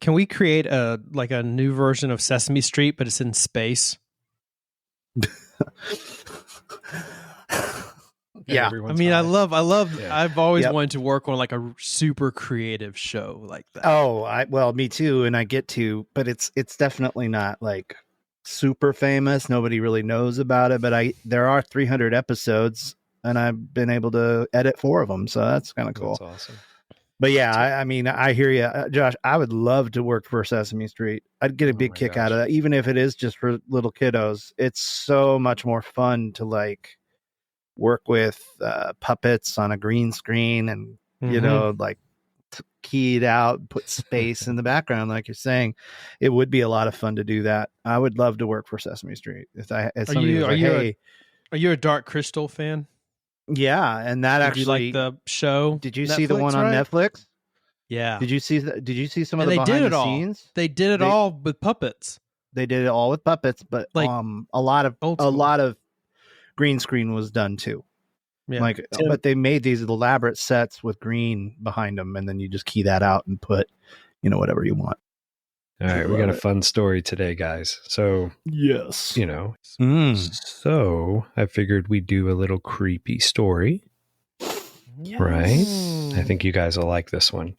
Can we create a new version of Sesame Street, but it's in space? Yeah, I mean, I love. Yeah. I've always wanted to work on like a super creative show like that. Well, me too, and I get to, but it's definitely not like super famous. Nobody really knows about it, but there are 300 episodes, and I've been able to edit 4 of them, so that's kind of cool. That's awesome. But yeah, I mean, I hear you, Josh. I would love to work for Sesame Street. I'd get a big kick out of that, even if it is just for little kiddos. It's so much more fun to like work with puppets on a green screen and you know, like key it out, put space in the background, like you're saying. It would be a lot of fun to do that. I would love to work for Sesame Street. Are you a Dark Crystal fan? Yeah, and that Did actually you like the show. Did you see the one on Netflix? Yeah. Did you see some of the behind the all. scenes? They did it all with puppets. They did it all with puppets, but like a lot of green screen was done too. Yeah. But they made these elaborate sets with green behind them, and then you just key that out and put, whatever you want. All right, we got a fun story today, guys. So yes, so I figured we'd do a little creepy story, right? I think you guys will like this one.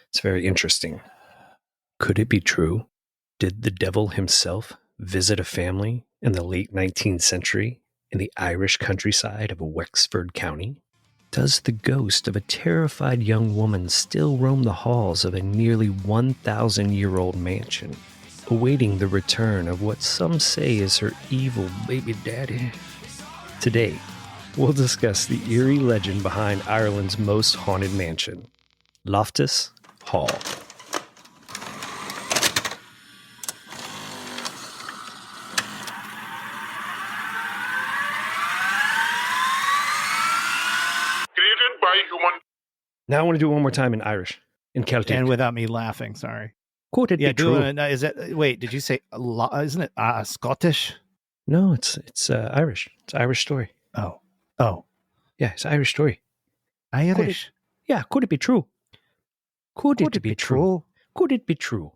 It's very interesting. Could it be true? Did the devil himself visit a family in the late 19th century in the Irish countryside of Wexford County? Does the ghost of a terrified young woman still roam the halls of a nearly 1,000-year-old mansion, awaiting the return of what some say is her evil baby daddy? Today, we'll discuss the eerie legend behind Ireland's most haunted mansion, Loftus Hall. Now I want to do it one more time in Irish, in Celtic. And without me laughing, sorry. Could it be true? Is it? Wait, did you say, isn't it Scottish? No, it's Irish. It's an Irish story. Oh. Yeah, it's an Irish story. Irish? Could it be true? Could it be true? Could it be true?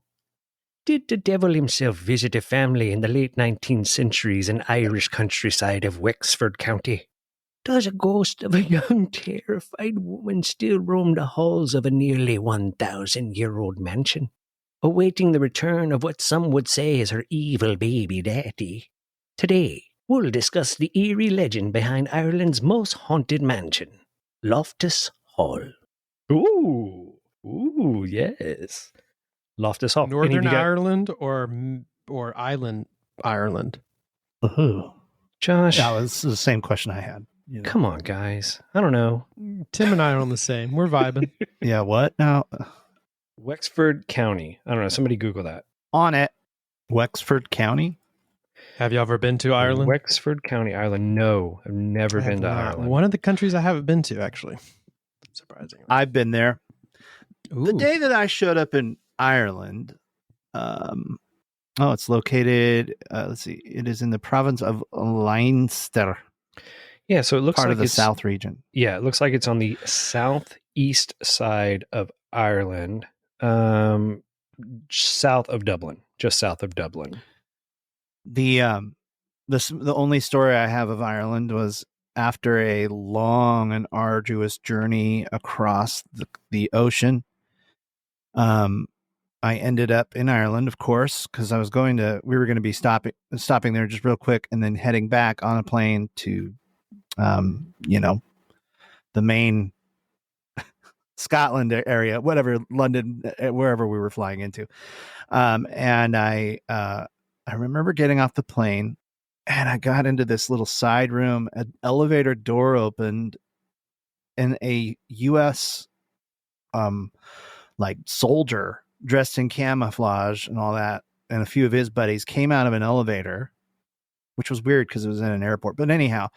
Did the devil himself visit a family in the late 19th centuries in Irish countryside of Wexford County? Does a ghost of a young, terrified woman still roam the halls of a nearly 1,000-year-old mansion, awaiting the return of what some would say is her evil baby daddy? Today, we'll discuss the eerie legend behind Ireland's most haunted mansion, Loftus Hall. Ooh, yes. Loftus Hall. Northern Ireland or Island Ireland? Josh. That was the same question I had. Come on, guys. I don't know. Tim and I are on the same. We're vibing. Yeah, what now? Wexford County. I don't know. Somebody Google that. On it. Wexford County? Have you ever been to Ireland? Wexford County, Ireland. No, I've never been to Ireland. One of the countries I haven't been to, actually. Surprisingly. I've been there. Ooh. The day that I showed up in Ireland, it's located, let's see, it is in the province of Leinster. Yeah, so it looks part like of the south region. Yeah, it looks like it's on the southeast side of Ireland, south of Dublin, just south of Dublin. The only story I have of Ireland was after a long and arduous journey across the ocean. I ended up in Ireland, of course, because we were going to be stopping there just real quick and then heading back on a plane to the main Scotland area, whatever, London, wherever we were flying into. And I remember getting off the plane and I got into this little side room, an elevator door opened and a US, soldier dressed in camouflage and all that, and a few of his buddies came out of an elevator, which was weird because it was in an airport. But anyhow,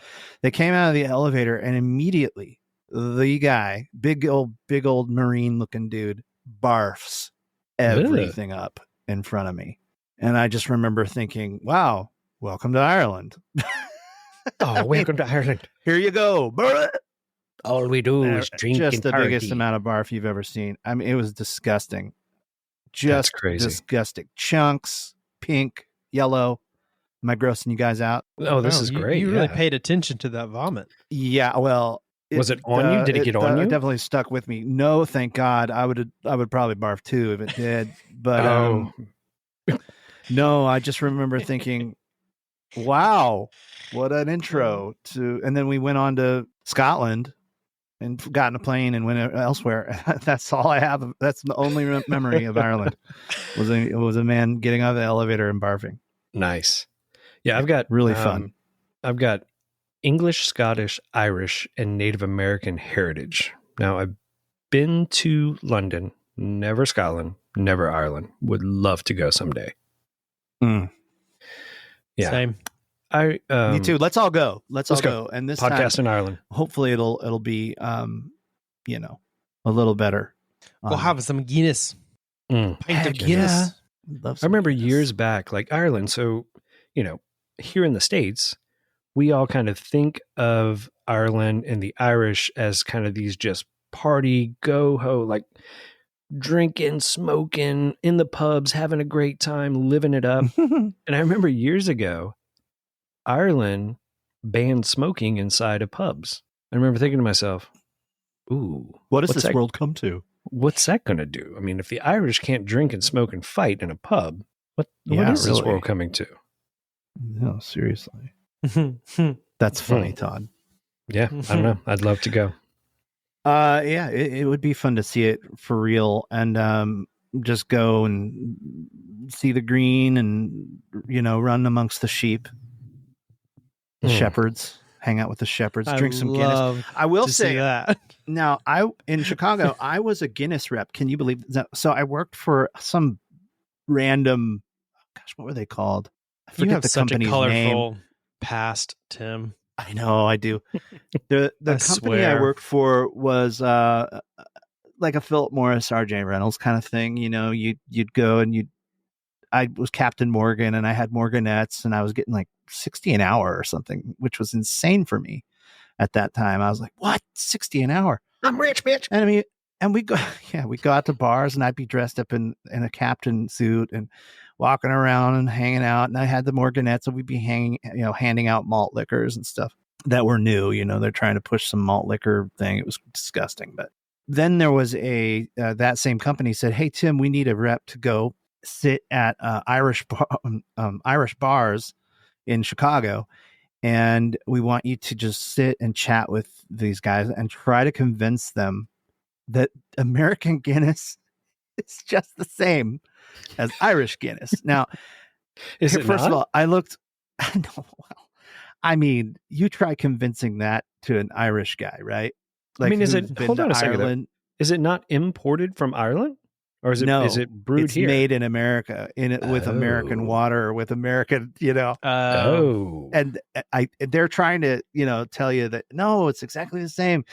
they came out of the elevator and immediately the guy, big old Marine looking dude, barfs everything up in front of me. And I just remember thinking, wow, welcome to Ireland. Welcome to Ireland. Here you go. All we do is drink just and the party. biggest amount of barf you've ever seen. I mean, it was disgusting. just crazy. disgusting. Chunks, pink, yellow. Am I grossing you guys out? Oh, this is great. You really paid attention to that vomit. Yeah, well, was it on you? Did it get on you? It definitely stuck with me. No, thank God. I would probably barf too if it did. But no, I just remember thinking, wow, what an intro to. And then we went on to Scotland and got in a plane and went elsewhere. That's all I have. That's the only memory of Ireland. Was a man getting out of the elevator and barfing. Nice. Yeah, I've got really fun. I've got English, Scottish, Irish, and Native American heritage. Now, I've been to London, never Scotland, never Ireland. Would love to go someday. Yeah, same. Me too. Let's all go. Let's all go. And this podcast time, in Ireland. Hopefully, it'll be a little better. We'll have some Guinness. Pint of Guinness. Yeah. I remember years back, like Ireland. So, here in the States, we all kind of think of Ireland and the Irish as kind of these just party, go-ho, like drinking, smoking, in the pubs, having a great time, living it up. And I remember years ago, Ireland banned smoking inside of pubs. I remember thinking to myself, ooh, what does this world come to? What's that going to do? I mean, if the Irish can't drink and smoke and fight in a pub, what is this world coming to? No, seriously. That's funny, Todd. Yeah, I don't know. I'd love to go. Yeah, it would be fun to see it for real and just go and see the green and, run amongst the sheep, the shepherds, hang out with the shepherds, drink some Guinness. I will say that. Now, in Chicago, I was a Guinness rep. Can you believe that? So I worked for some random, what were they called? I forget you have the such company's a colorful name. Past, Tim. I know, I do. The company I worked for was like a Philip Morris, RJ Reynolds kind of thing. You'd go and I was Captain Morgan and I had Morganettes and I was getting like $60 an hour or something, which was insane for me at that time. I was like, what? $60 an hour? I'm rich, bitch. And I mean, and we go out to bars and I'd be dressed up in a captain suit and walking around and hanging out. And I had the Morganettes and we'd be handing out malt liquors and stuff that were new. They're trying to push some malt liquor thing. It was disgusting. But then there was that same company said, hey, Tim, we need a rep to go sit at Irish bars in Chicago. And we want you to just sit and chat with these guys and try to convince them that American Guinness is just the same as Irish Guinness. Now, first of all, I looked. I mean, you try convincing that to an Irish guy, right? Like, I mean, hold on a second. Is it not imported from Ireland, or is it? No, is it brewed here? It's made in America, with American water, with American, And they're trying to, tell you that no, it's exactly the same.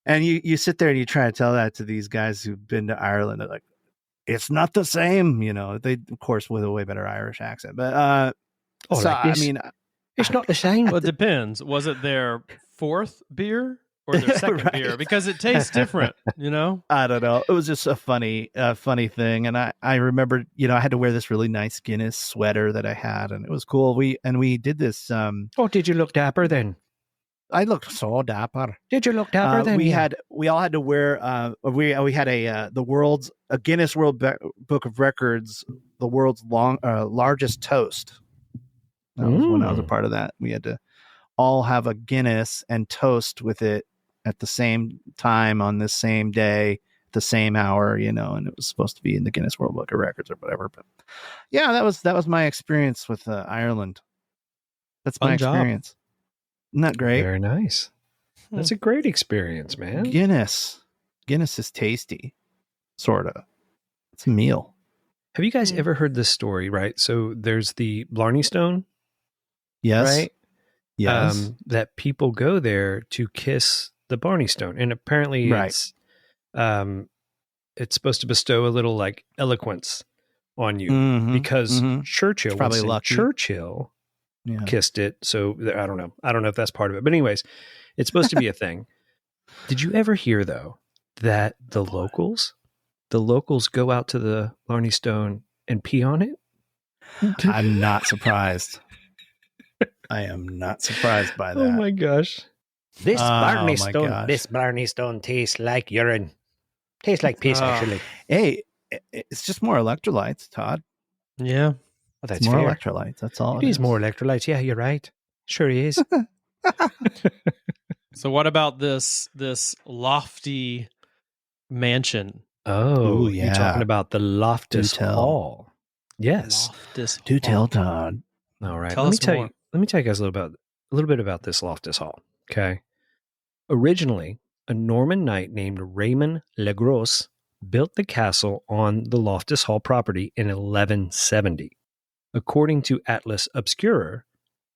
And you sit there and you try to tell that to these guys who've been to Ireland. They're like, it's not the same, they, of course, with a way better Irish accent. But, it's not the same. Well, it depends. Was it their fourth beer or their second beer? Because it tastes different, I don't know. It was just a funny thing. And I remember, I had to wear this really nice Guinness sweater that I had, and it was cool. We did this. Did you look dapper then? I looked so dapper. Did you look dapper then? We all had to wear. We had a Guinness World Book of Records, the world's largest toast. That was when I was a part of that. We had to all have a Guinness and toast with it at the same time on the same day, the same hour, and it was supposed to be in the Guinness World Book of Records or whatever. But yeah, that was my experience with Ireland. That's my experience. Isn't that great? Very nice. That's a great experience, man. Guinness is tasty, sort of. It's a meal. Have you guys ever heard this story, right? So there's the Blarney Stone. Yes. Right? Yes. That people go there to kiss the Blarney Stone. And apparently it's supposed to bestow a little like eloquence on you because Churchill, Churchill kissed it. So I don't know if that's part of it, but anyways, it's supposed to be a thing. Did you ever hear though, that the the locals go out to the Blarney Stone and pee on it? I'm not surprised. I am not surprised by that. Oh my gosh. This Oh Blarney my Stone, gosh. this Blarney Stone tastes like urine. Tastes like piss, actually. Hey, it's just more electrolytes, Todd. Yeah. Well, It's that's more fair. electrolytes. That's all. It is more electrolytes. Yeah, you're right. Sure he is. So what about this lofty mansion? Oh, Ooh, you're yeah. talking about the Loftus Do tell. Hall. Yes. Loftus Do tell, Hall. Todd. All right. Tell let me us tell more. you. Let me tell you guys a little bit about this Loftus Hall. Okay. Originally, a Norman knight named Raymond Le Gros built the castle on the Loftus Hall property in 1170. According to Atlas Obscurer,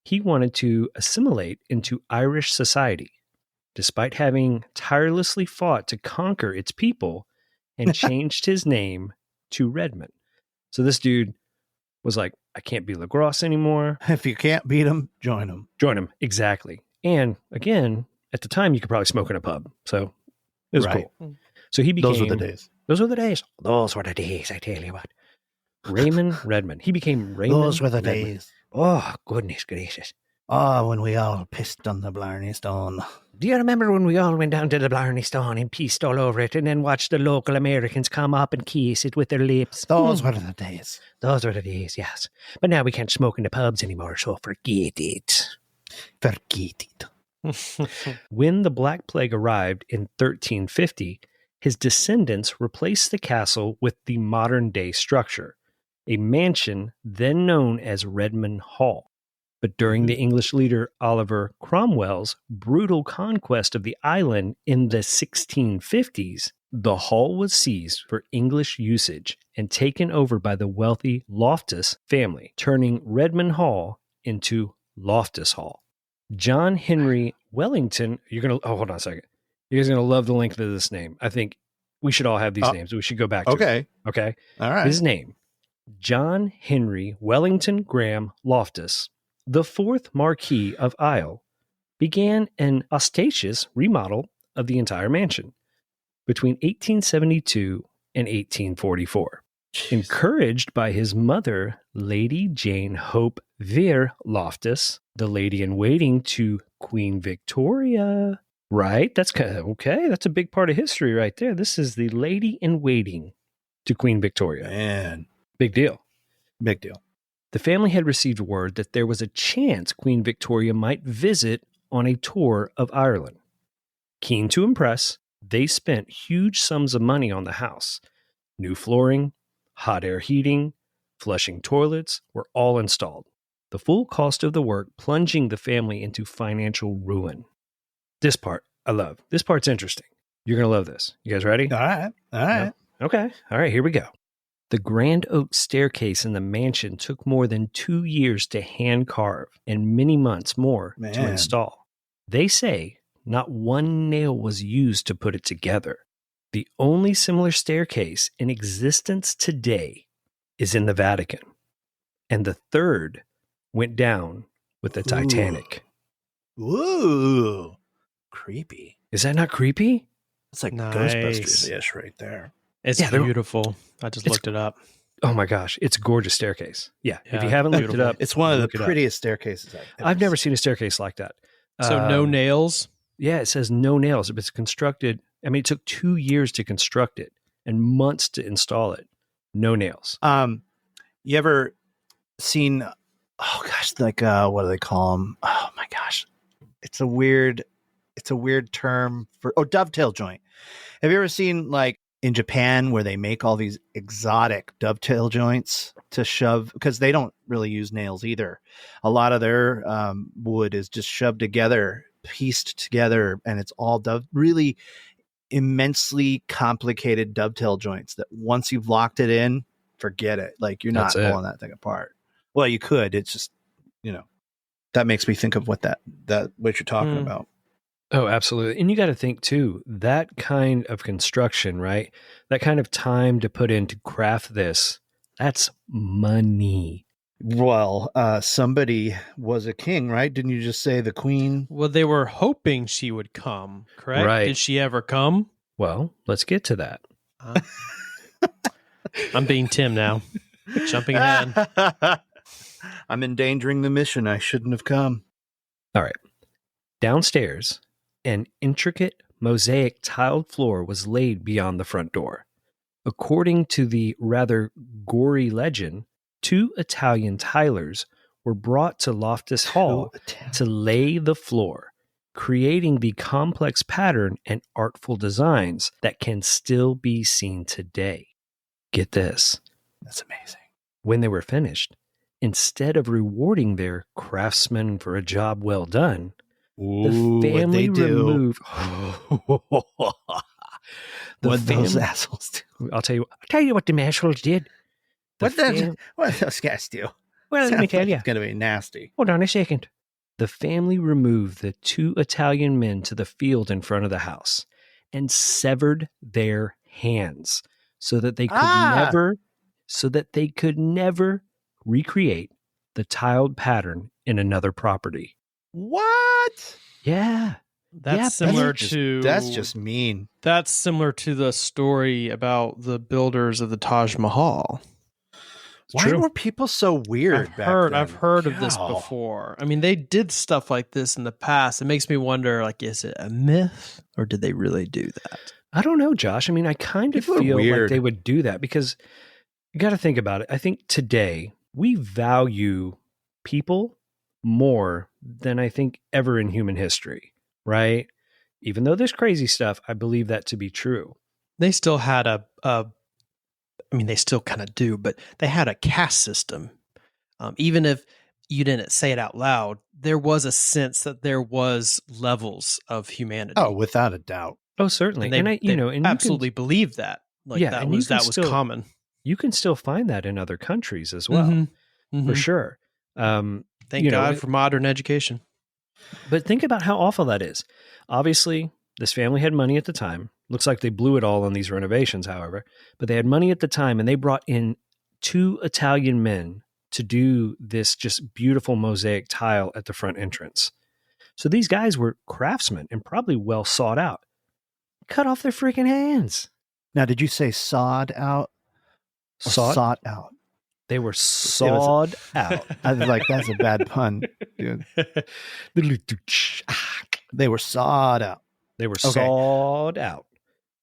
he wanted to assimilate into Irish society, despite having tirelessly fought to conquer its people and changed his name to Redmond. So this dude was like, I can't be Lagros anymore. If you can't beat them, join them. Join him. Exactly. And again, at the time, you could probably smoke in a pub. So it was Right. cool. So he became. Those were the days. Those were the days. Those were the days, I tell you what. Raymond Redmond. He became Raymond. Those were the Redmond. days. Oh, goodness gracious. Oh, when we all pissed on the Blarney Stone. Do you remember when we all went down to the Blarney Stone and pissed all over it and then watched the local Americans come up and kiss it with their lips? Those were the days. Those were the days, yes. But now we can't smoke in the pubs anymore, so forget it. Forget it. When the Black Plague arrived in 1350, his descendants replaced the castle with the modern day structure, a mansion then known as Redmond Hall. But during the English leader Oliver Cromwell's brutal conquest of the island in the 1650s, the hall was seized for English usage and taken over by the wealthy Loftus family, turning Redmond Hall into Loftus Hall. John Henry Wellington, hold on a second. You guys are going to love the length of this name. I think we should all have these names. We should go back to it. Okay. All right. His name, John Henry Wellington Graham Loftus, the fourth Marquis of Isle, began an ostentatious remodel of the entire mansion between 1872 and 1844. Encouraged by his mother, Lady Jane Hope Vere Loftus, the lady in waiting to Queen Victoria. Right? That's kind of okay. That's a big part of history right there. This is the lady in waiting to Queen Victoria. Man, Big deal. big deal. The family had received word that there was a chance Queen Victoria might visit on a tour of Ireland. Keen to impress, they spent huge sums of money on the house. New flooring, hot air heating, flushing toilets were all installed. The full cost of the work plunging the family into financial ruin. This part, I love. This part's interesting. You're going to love this. You guys ready? All right. All right. Okay. All right, here we go. The grand oak staircase in the mansion took more than 2 years to hand carve and many months more to Man. install. They say not one nail was used to put it together. The only similar staircase in existence today is in the Vatican, and the third went down with the Titanic. Ooh. Creepy. Is that not creepy? It's like Nice. Ghostbusters-ish right there. It's Yeah, they're- beautiful. I just looked it up. Oh my gosh, it's a gorgeous staircase. Yeah, if you Yeah, haven't looked it beautiful. up, It's one of the look it up. prettiest staircases I've never seen a staircase like that. So no Um, nails. Yeah, it says no nails. It's constructed. I mean, it took 2 years to construct it and months to install it. No nails. You ever seen? Oh gosh, like what do they call them? Oh my gosh, it's a weird term for dovetail joint. Have you ever seen like in Japan where they make all these exotic dovetail joints to shove because they don't really use nails either. A lot of their wood is just shoved together, pieced together, and it's all really immensely complicated dovetail joints that once you've locked it in, forget it. Like you're not That's it. pulling that thing apart. Well, you could. It's just, that makes me think of what what you're talking about. Oh, absolutely. And you got to think too, that kind of construction, right? That kind of time to put in to craft this, that's money. Well, somebody was a king, right? Didn't you just say the queen? Well, they were hoping she would come, correct? Right. Did she ever come? Well, let's get to that. I'm being Tim now. Jumping ahead. I'm endangering the mission. I shouldn't have come. All right. Downstairs, an intricate mosaic tiled floor was laid beyond the front door. According to the rather gory legend, 2 Italian tilers were brought to Loftus Hall to lay the floor, creating the complex pattern and artful designs that can still be seen today. Get this. That's amazing. When they were finished, instead of rewarding their craftsmen for a job well done, the family removed. What those assholes do? I'll tell you what the assholes did. What those guys do? Well, let me tell you. It's going to be nasty. Hold on a second. The family removed the 2 Italian men to the field in front of the house and severed their hands so that they could never recreate the tiled pattern in another property. What? Yeah. That's similar to... That's just mean. That's similar to the story about the builders of the Taj Mahal. Why were people so weird I've heard of this before. I mean, they did stuff like this in the past. It makes me wonder, like, is it a myth or did they really do that? I don't know, Josh. I mean, I kind of feel like they would do that because you got to think about it. I think today we value people more than I think ever in human history, right? Even though there's crazy stuff, I believe that to be true. They still had I mean, they still kind of do, but they had a caste system. Even if you didn't say it out loud, there was a sense that there was levels of humanity. Oh, without a doubt. Oh, certainly. And they absolutely believed that. Like that was common. You can still find that in other countries as well, for sure. Thank God for modern education. But think about how awful that is. Obviously, this family had money at the time. Looks like they blew it all on these renovations, however. But they had money at the time, and they brought in 2 Italian men to do this just beautiful mosaic tile at the front entrance. So these guys were craftsmen and probably well sought out. Cut off their freaking hands. Now, did you say sawed out? Sought out. They were sawed out. I was like, that's a bad pun, dude. They were sawed out. They were sawed out.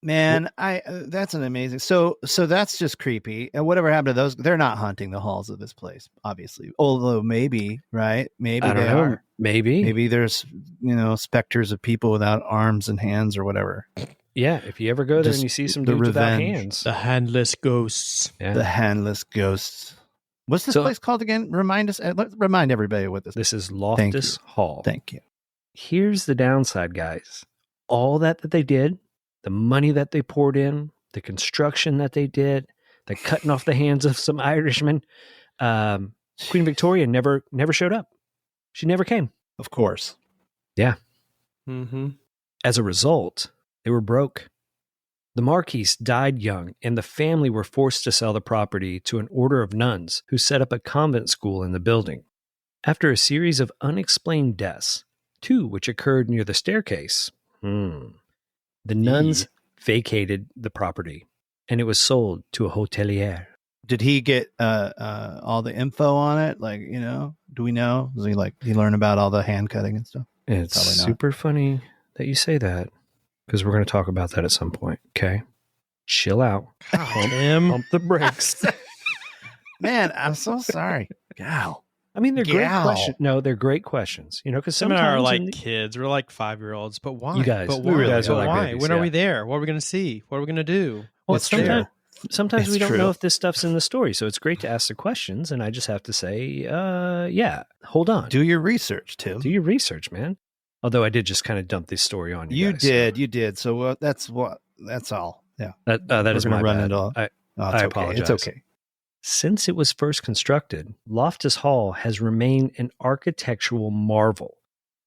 Man, that's an amazing. So that's just creepy. And whatever happened to those? They're not haunting the halls of this place, obviously. Although maybe, right? Maybe I don't know. are. Maybe there's specters of people without arms and hands or whatever. Yeah, if you ever go there and you see some dudes without hands, the handless ghosts. Yeah. The handless ghosts. What's this place called again? Remind us. Remind everybody what this. This is Loftus Hall. Thank you. Here's the downside, guys. All that they did. The money that they poured in, the construction that they did, the cutting off the hands of some Irishmen. Queen Victoria never showed up. She never came. Of course. Yeah. Mm-hmm. As a result, they were broke. The Marquis died young, and the family were forced to sell the property to an order of nuns who set up a convent school in the building. After a series of unexplained deaths, 2 which occurred near the staircase, the nuns vacated the property, and it was sold to a hotelier. Did he get all the info on it? Like, do we know? Does he learn about all the hand cutting and stuff? It's super funny that you say that, because we're going to talk about that at some point. Okay, chill out. Pump the brakes. Man, I'm so sorry. Gal. I mean, they're great questions. No, they're great questions. Because some are like kids. We're like 5-year-olds. But why? You guys, but why? You guys are like why? babies, When are we there? What are we going to see? What are we going to do? Well, sometimes we don't know if this stuff's in the story. So it's great to ask the questions. And I just have to say, yeah, hold on. Do your research, Tim. Do your research, man. Although I did just kind of dump this story on you guys. You did. So that's all. Yeah. That is my bad. I apologize. It's okay. Since it was first constructed, Loftus Hall has remained an architectural marvel.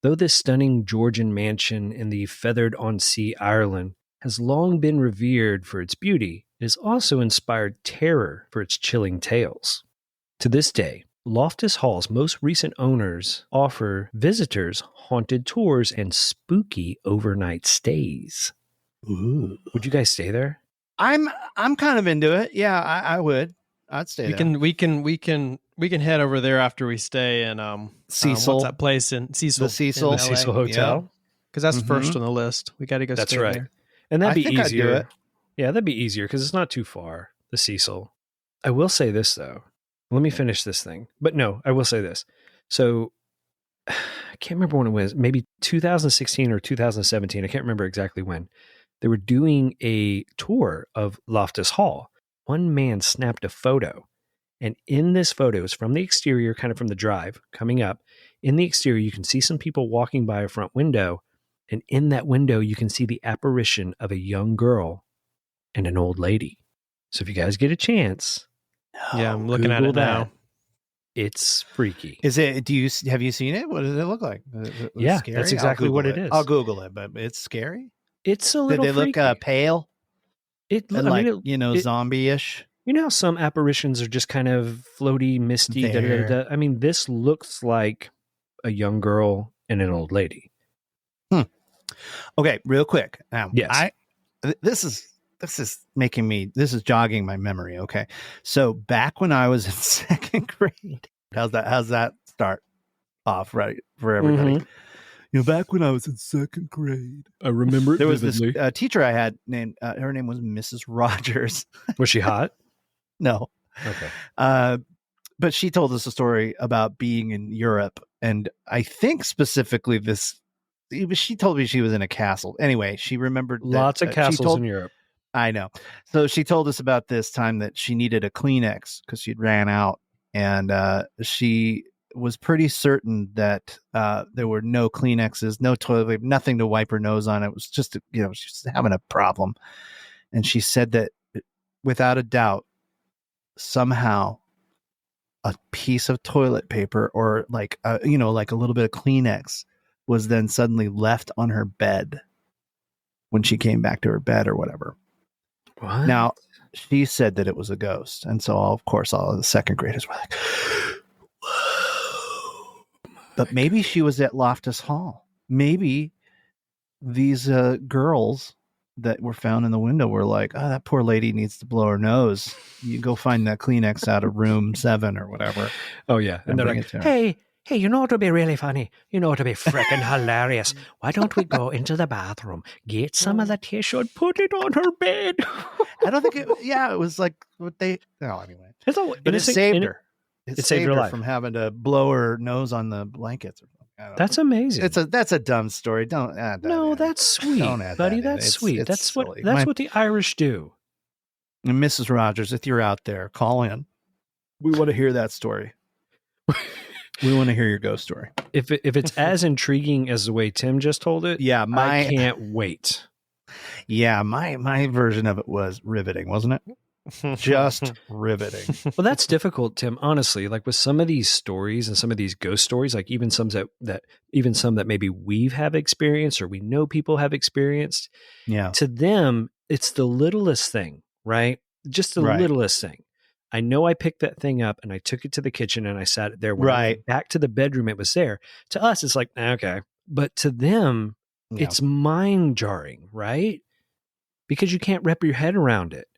Though this stunning Georgian mansion in the feathered-on-sea Ireland has long been revered for its beauty, it has also inspired terror for its chilling tales. To this day, Loftus Hall's most recent owners offer visitors haunted tours and spooky overnight stays. Ooh. Would you guys stay there? I'm kind of into it. Yeah, I would. I'd stay there. We can head over there after we stay in Cecil. what's that place in Cecil? The Cecil. in The LA. Cecil Hotel. Because that's Mhm. first on the list. We got to go. That's stay right. there. And that'd I be think I'd do easier. it. Yeah, that'd be easier because it's not too far, the Cecil. I will say this, though. Let me finish this thing. But no, I will say this. So I can't remember when it was, maybe 2016 or 2017. I can't remember exactly when. They were doing a tour of Loftus Hall. One man snapped a photo. And in this photo, it's from the exterior, kind of from the drive coming up. In the exterior, you can see some people walking by a front window. And in that window, you can see the apparition of a young girl and an old lady. So if you guys get a chance, Yeah, I'm looking at Google it now. that. It's freaky. Is it? Have you seen it? What does it look like? Is it Yeah, scary? that's I'll exactly what Google it is. I'll Google it, but it's scary. It's a Did little they look freaky. pale and it- zombie-ish? You know how some apparitions are just kind of floaty, misty. There. I mean, this looks like a young girl and an old lady. Okay, real quick. Now, Yes. This is jogging my memory. Okay, so back when I was in second grade, how's that start off right for everybody? Mhm. Back when I was in second grade, I remember it there was vividly. this teacher I had named her name was Mrs. Rogers. Was she hot? No, Okay. but she told us a story about being in Europe, and I think specifically this. She told me she was in a castle. Anyway, she remembered Lots of castles in Europe. I know. So she told us about this time that she needed a Kleenex because she'd ran out, and she was pretty certain that there were no Kleenexes, no toilet paper, nothing to wipe her nose on. It was just, she's having a problem. And she said that without a doubt, somehow a piece of toilet paper or like a little bit of Kleenex was then suddenly left on her bed when she came back to her bed or whatever. What? Now, she said that it was a ghost. And so, of course, all of the second graders were like, whoa. But maybe she was at Loftus Hall. Maybe these girls that were found in the window were like, oh, that poor lady needs to blow her nose. You go find that Kleenex out of room 7 or whatever. Oh, yeah. And they're bring like, it to her. Hey, you know what would be really funny? You know what would be freaking hilarious? Why don't we go into the bathroom, get some of the tissue and put it on her bed? I don't think it was like what they, no, anyway. But it innocent- saved her. It saved her life. from having to blow her nose on the blankets or something. I don't know. That's amazing. That's a dumb story. Don't add that No, in. that's sweet, Don't add buddy. that in. That's It's- sweet. it's That's silly. what the Irish do. And Mrs. Rogers, if you're out there, call in. We want to hear that story. We want to hear your ghost story. If it's as intriguing as the way Tim just told it, Yeah, I can't wait. Yeah, my version of it was riveting, wasn't it? Just riveting. Well, that's difficult, Tim. Honestly, like with some of these stories and some of these ghost stories, like even some that maybe we've have experienced or we know people have experienced. Yeah. To them, it's the littlest thing, right? Just the Right. littlest thing. I know I picked that thing up and I took it to the kitchen and I sat it there. When I went back to the bedroom, it was there. To us, it's like, okay. But to them, Yeah. it's mind jarring, right? Because you can't wrap your head around it.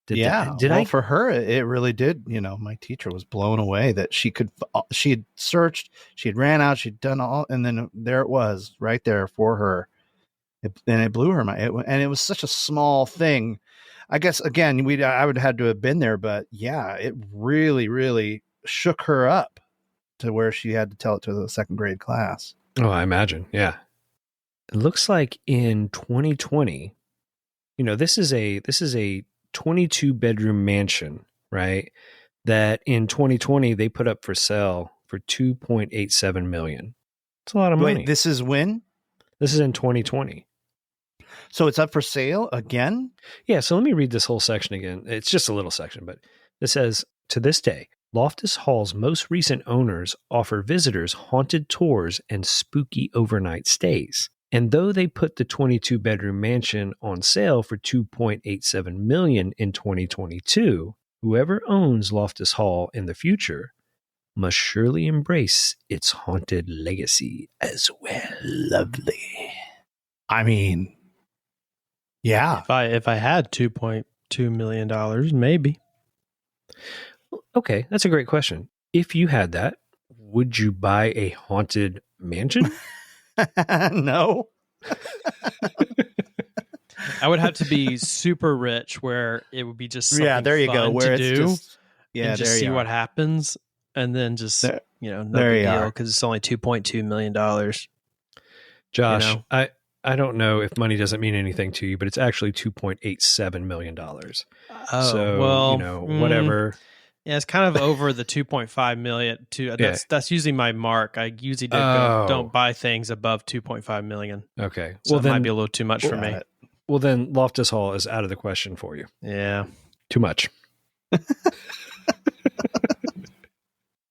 For her, it really did. My teacher was blown away that she had searched, she had ran out, she'd done all, and then there it was right there for her. And it blew her mind. And it was such a small thing. I guess, again, I would have had to have been there, but yeah, it really, really shook her up to where she had to tell it to the second grade class. Oh, I imagine. Yeah. It looks like in 2020, this is a 22 bedroom mansion, right? That in 2020 they put up for sale for $2.87 million. It's a lot of money. Wait, this is when? This is in 2020. So it's up for sale again? Yeah. So let me read this whole section again. It's just a little section, but it says, to this day, Loftus Hall's most recent owners offer visitors haunted tours and spooky overnight stays. And though they put the 22-bedroom mansion on sale for $2.87 million in 2022, whoever owns Loftus Hall in the future must surely embrace its haunted legacy as well. Lovely. I mean, Yeah. If I had $2.2 million, maybe. Okay, that's a great question. If you had that, would you buy a haunted mansion? No. I would have to be super rich where it would be just something Yeah, there you go. fun Where to it's do just and just see what happens, and then just There- no there big you deal are. because it's only $2.2 million. Josh, know? I don't know if money doesn't mean anything to you, but it's actually $2.87 million. Oh, So, well, whatever. Yeah, it's kind of over the 2.5 million. That's usually my mark. I usually don't buy things above 2.5 million. Okay. So it might be a little too much for me. Well, then Loftus Hall is out of the question for you. Yeah. Too much.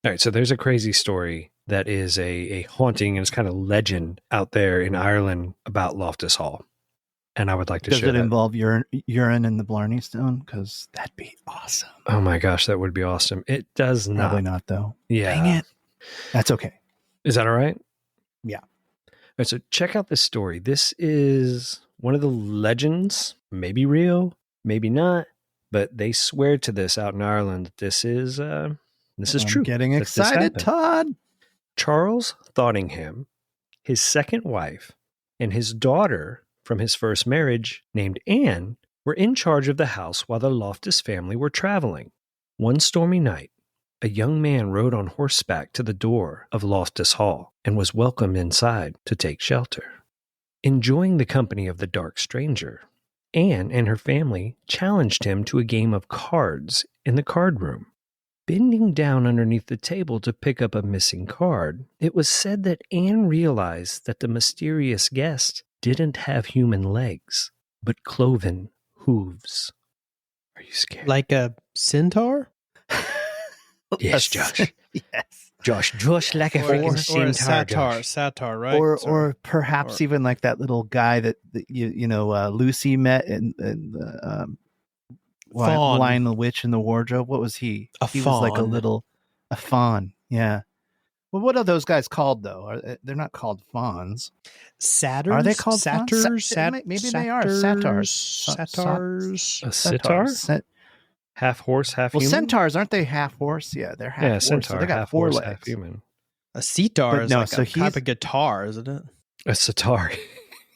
All right. So there's a crazy story that is a haunting and it's kind of legend out there in Ireland about Loftus Hall. And I would like to share Does it that. involve urine in the Blarney Stone? Because that'd be awesome. Oh my gosh, that would be awesome. It does not. Probably not, though. Yeah. Dang it. That's okay. Is that all right? Yeah. All right, so check out this story. This is one of the legends, maybe real, maybe not, but they swear to this out in Ireland that this is true. Getting that this excited, happened. Todd. Charles Thottingham, his second wife, and his daughter from his first marriage, named Anne, were in charge of the house while the Loftus family were traveling. One stormy night, a young man rode on horseback to the door of Loftus Hall and was welcomed inside to take shelter. Enjoying the company of the dark stranger, Anne and her family challenged him to a game of cards in the card room. Bending down underneath the table to pick up a missing card, it was said that Anne realized that the mysterious guest didn't have human legs, but cloven hooves. Are you scared? Like a centaur? Yes, Josh. Yes. Josh, just like a freaking Or a centaur, satyr, Josh. satyr, right? Or perhaps even like that little guy that Lucy met in the Fawn. Lion the Witch in the Wardrobe. What was he? He was like a fawn. Yeah. Well, what are those guys called though? They're not called fawns. Satyrs? Are they called fawns? Satyrs? Maybe they are satars. Satars. A sitar? Centaurs. Half horse, half Well, human? centaurs, aren't they half horse? Yeah, they're half horse. Centaur, So they got half four horse, legs. half human. A sitar But is no, like so a type of guitar, isn't it? A sitar.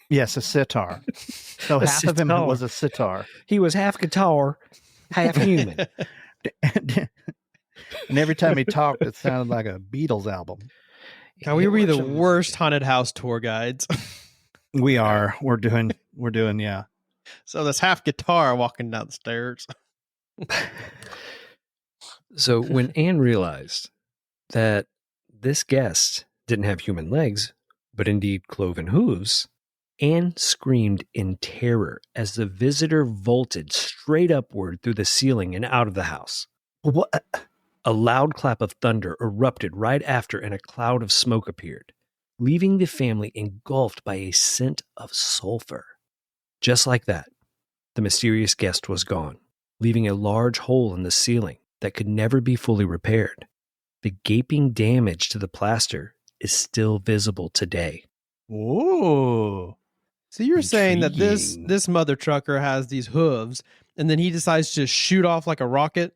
Yes, a sitar. So A half of him sitar. was a sitar. He was half guitar, half human. And every time he talked, it sounded like a Beatles album. Now we were the worst haunted house tour guides. We are. We're doing. Yeah. So this half guitar walking down the stairs. So when Anne realized that this guest didn't have human legs, but indeed cloven hooves, Anne screamed in terror as the visitor vaulted straight upward through the ceiling and out of the house. What? A loud clap of thunder erupted right after, and a cloud of smoke appeared, leaving the family engulfed by a scent of sulfur. Just like that, the mysterious guest was gone, leaving a large hole in the ceiling that could never be fully repaired. The gaping damage to the plaster is still visible today. Ooh. So you're saying that Intriguing. this mother trucker has these hooves, and then he decides to shoot off like a rocket?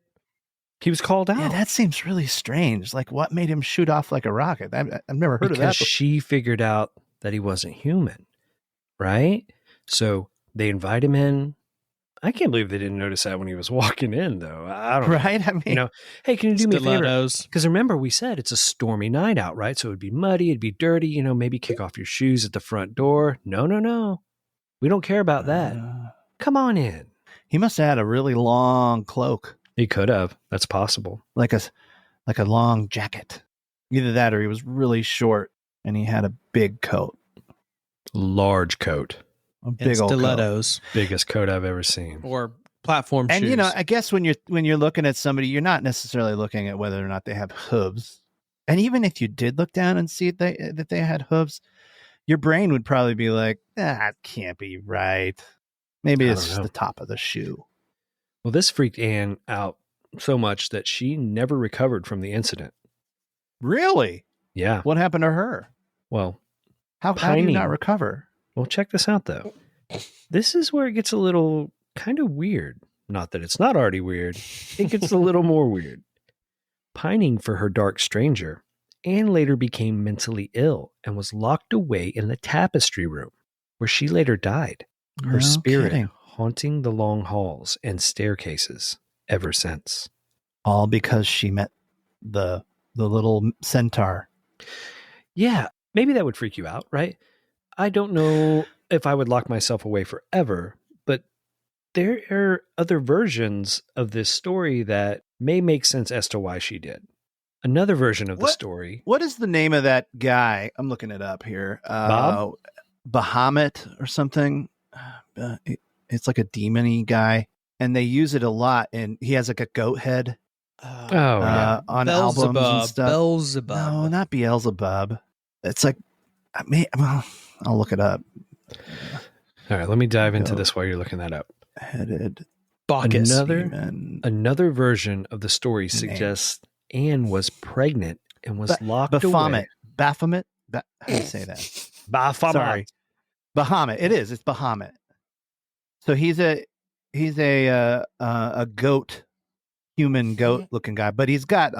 He was called out. Yeah, that seems really strange. Like, what made him shoot off like a rocket? I've never heard of that. Because she figured out that he wasn't human, right? So they invite him in. I can't believe they didn't notice that when he was walking in, though. I don't know. Right? I mean, Hey, can you do me a favor? Stilettos. Because remember, we said it's a stormy night out, right? So it'd be muddy, it'd be dirty, maybe kick off your shoes at the front door. No. We don't care about that. Come on in. he must have had a really long cloak, He could have. That's possible. like a long jacket. Either that, or he was really short and he had a big coat, Large coat. a And big old coat. stilettos. Biggest coat I've ever seen. Or platform And shoes. I guess when you're looking at somebody, you're not necessarily looking at whether or not they have hooves. And even if you did look down and see that they had hooves, your brain would probably be like, that can't be right. Maybe I it's don't just know. the top of the shoe. Well, this freaked Anne out so much that she never recovered from the incident. Really? Yeah. What happened to her? Well, How do you not Pining. recover? check this out, though. This is where it gets a little kind of weird. Not that it's not already weird. It gets a little more weird. Pining for her dark stranger, Anne later became mentally ill and was locked away in the tapestry room, where she later died. Her No spirit kidding. haunting the long halls and staircases ever since. All because she met the little centaur. Yeah, maybe that would freak you out, right? I don't know if I would lock myself away forever, but there are other versions of this story that may make sense as to why she did. Another version of the story. What is the name of that guy? I'm looking it up here. Bob? Bahamut or something. It's like a demon-y guy. And they use it a lot. And he has like a goat head Yeah. on albums and stuff. Beelzebub. No, not Beelzebub. It's like, I'll look it up. All right, let me dive into this while you're looking that up. Headed Bacchus. Another version of the story suggests Anne was pregnant and was locked away. Baphomet? How do you say that? Baphomet. Sorry. Bahamut. It is. It's Bahamut. So he's a goat, human goat looking guy, but he's got,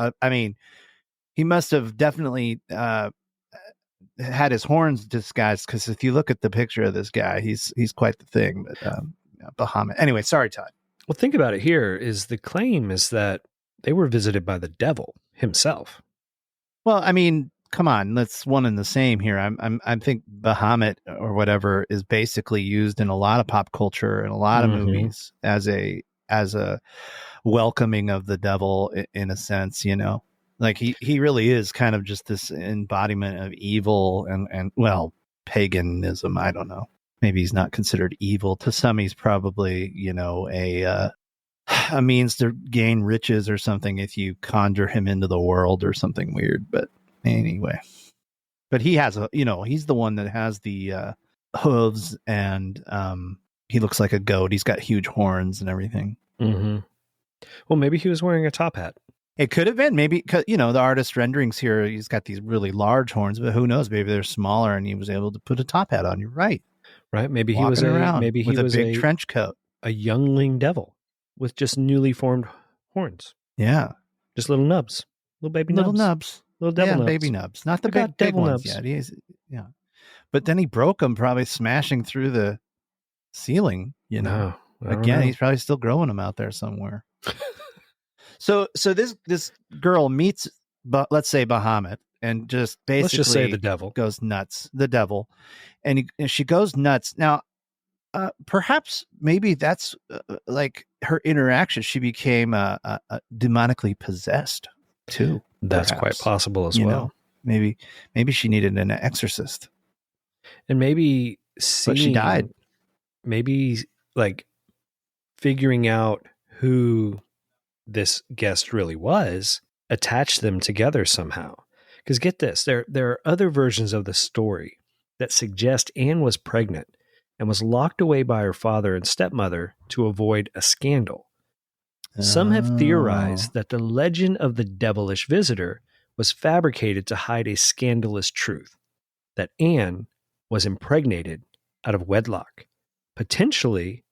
he must have definitely had his horns disguised, because if you look at the picture of this guy, he's quite the thing. But Bahamut. Anyway, sorry, Todd. Well, think about it. Here is the claim is that they were visited by the devil himself. Well, I mean, come on, that's one and the same here. I think Bahamut or whatever is basically used in a lot of pop culture and a lot of movies as a welcoming of the devil in a sense, you know. Like he really is kind of just this embodiment of evil and well, paganism. I don't know. Maybe he's not considered evil. To some, he's probably, you know, a means to gain riches or something if you conjure him into the world or something weird. But anyway, but he has he's the one that has the hooves and he looks like a goat. He's got huge horns and everything. Mm-hmm. Well, maybe he was wearing a top hat. It could have been, maybe, because, you know, the artist renderings here, he's got these really large horns, but who knows? Maybe they're smaller and he was able to put a top hat on. You're right. Right. Maybe he Walking was around maybe he with was a big trench coat. A youngling devil with just newly formed horns. Yeah. Just little nubs. Little baby nubs. Little devil nubs. Baby nubs. Not the big ones yet. Yeah. But then he broke them, probably smashing through the ceiling, you know. Again, he's probably still growing them out there somewhere. So this girl meets, let's say, Bahamut, and just basically, let's just say the devil goes nuts. The devil, and she goes nuts. Now, perhaps maybe that's like her interaction. She became demonically possessed too. That's quite possible as well. Know, maybe she needed an exorcist, and maybe but she died. Maybe like figuring out who this guest really was, attach them together somehow. Because get this, there are other versions of the story that suggest Anne was pregnant and was locked away by her father and stepmother to avoid a scandal. Some have theorized that the legend of the devilish visitor was fabricated to hide a scandalous truth, that Anne was impregnated out of wedlock, potentially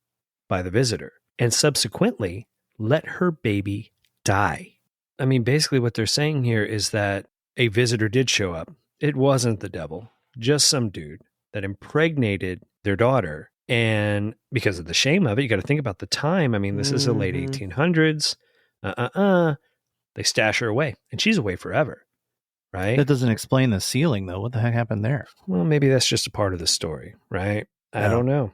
by the visitor, and subsequently let her baby die. I mean, basically what they're saying here is that a visitor did show up. It wasn't the devil, just some dude that impregnated their daughter. And because of the shame of it, you got to think about the time. I mean, this is the late 1800s. They stash her away, and she's away forever, right? That doesn't explain the ceiling, though. What the heck happened there? Well, maybe that's just a part of the story, right? I don't know.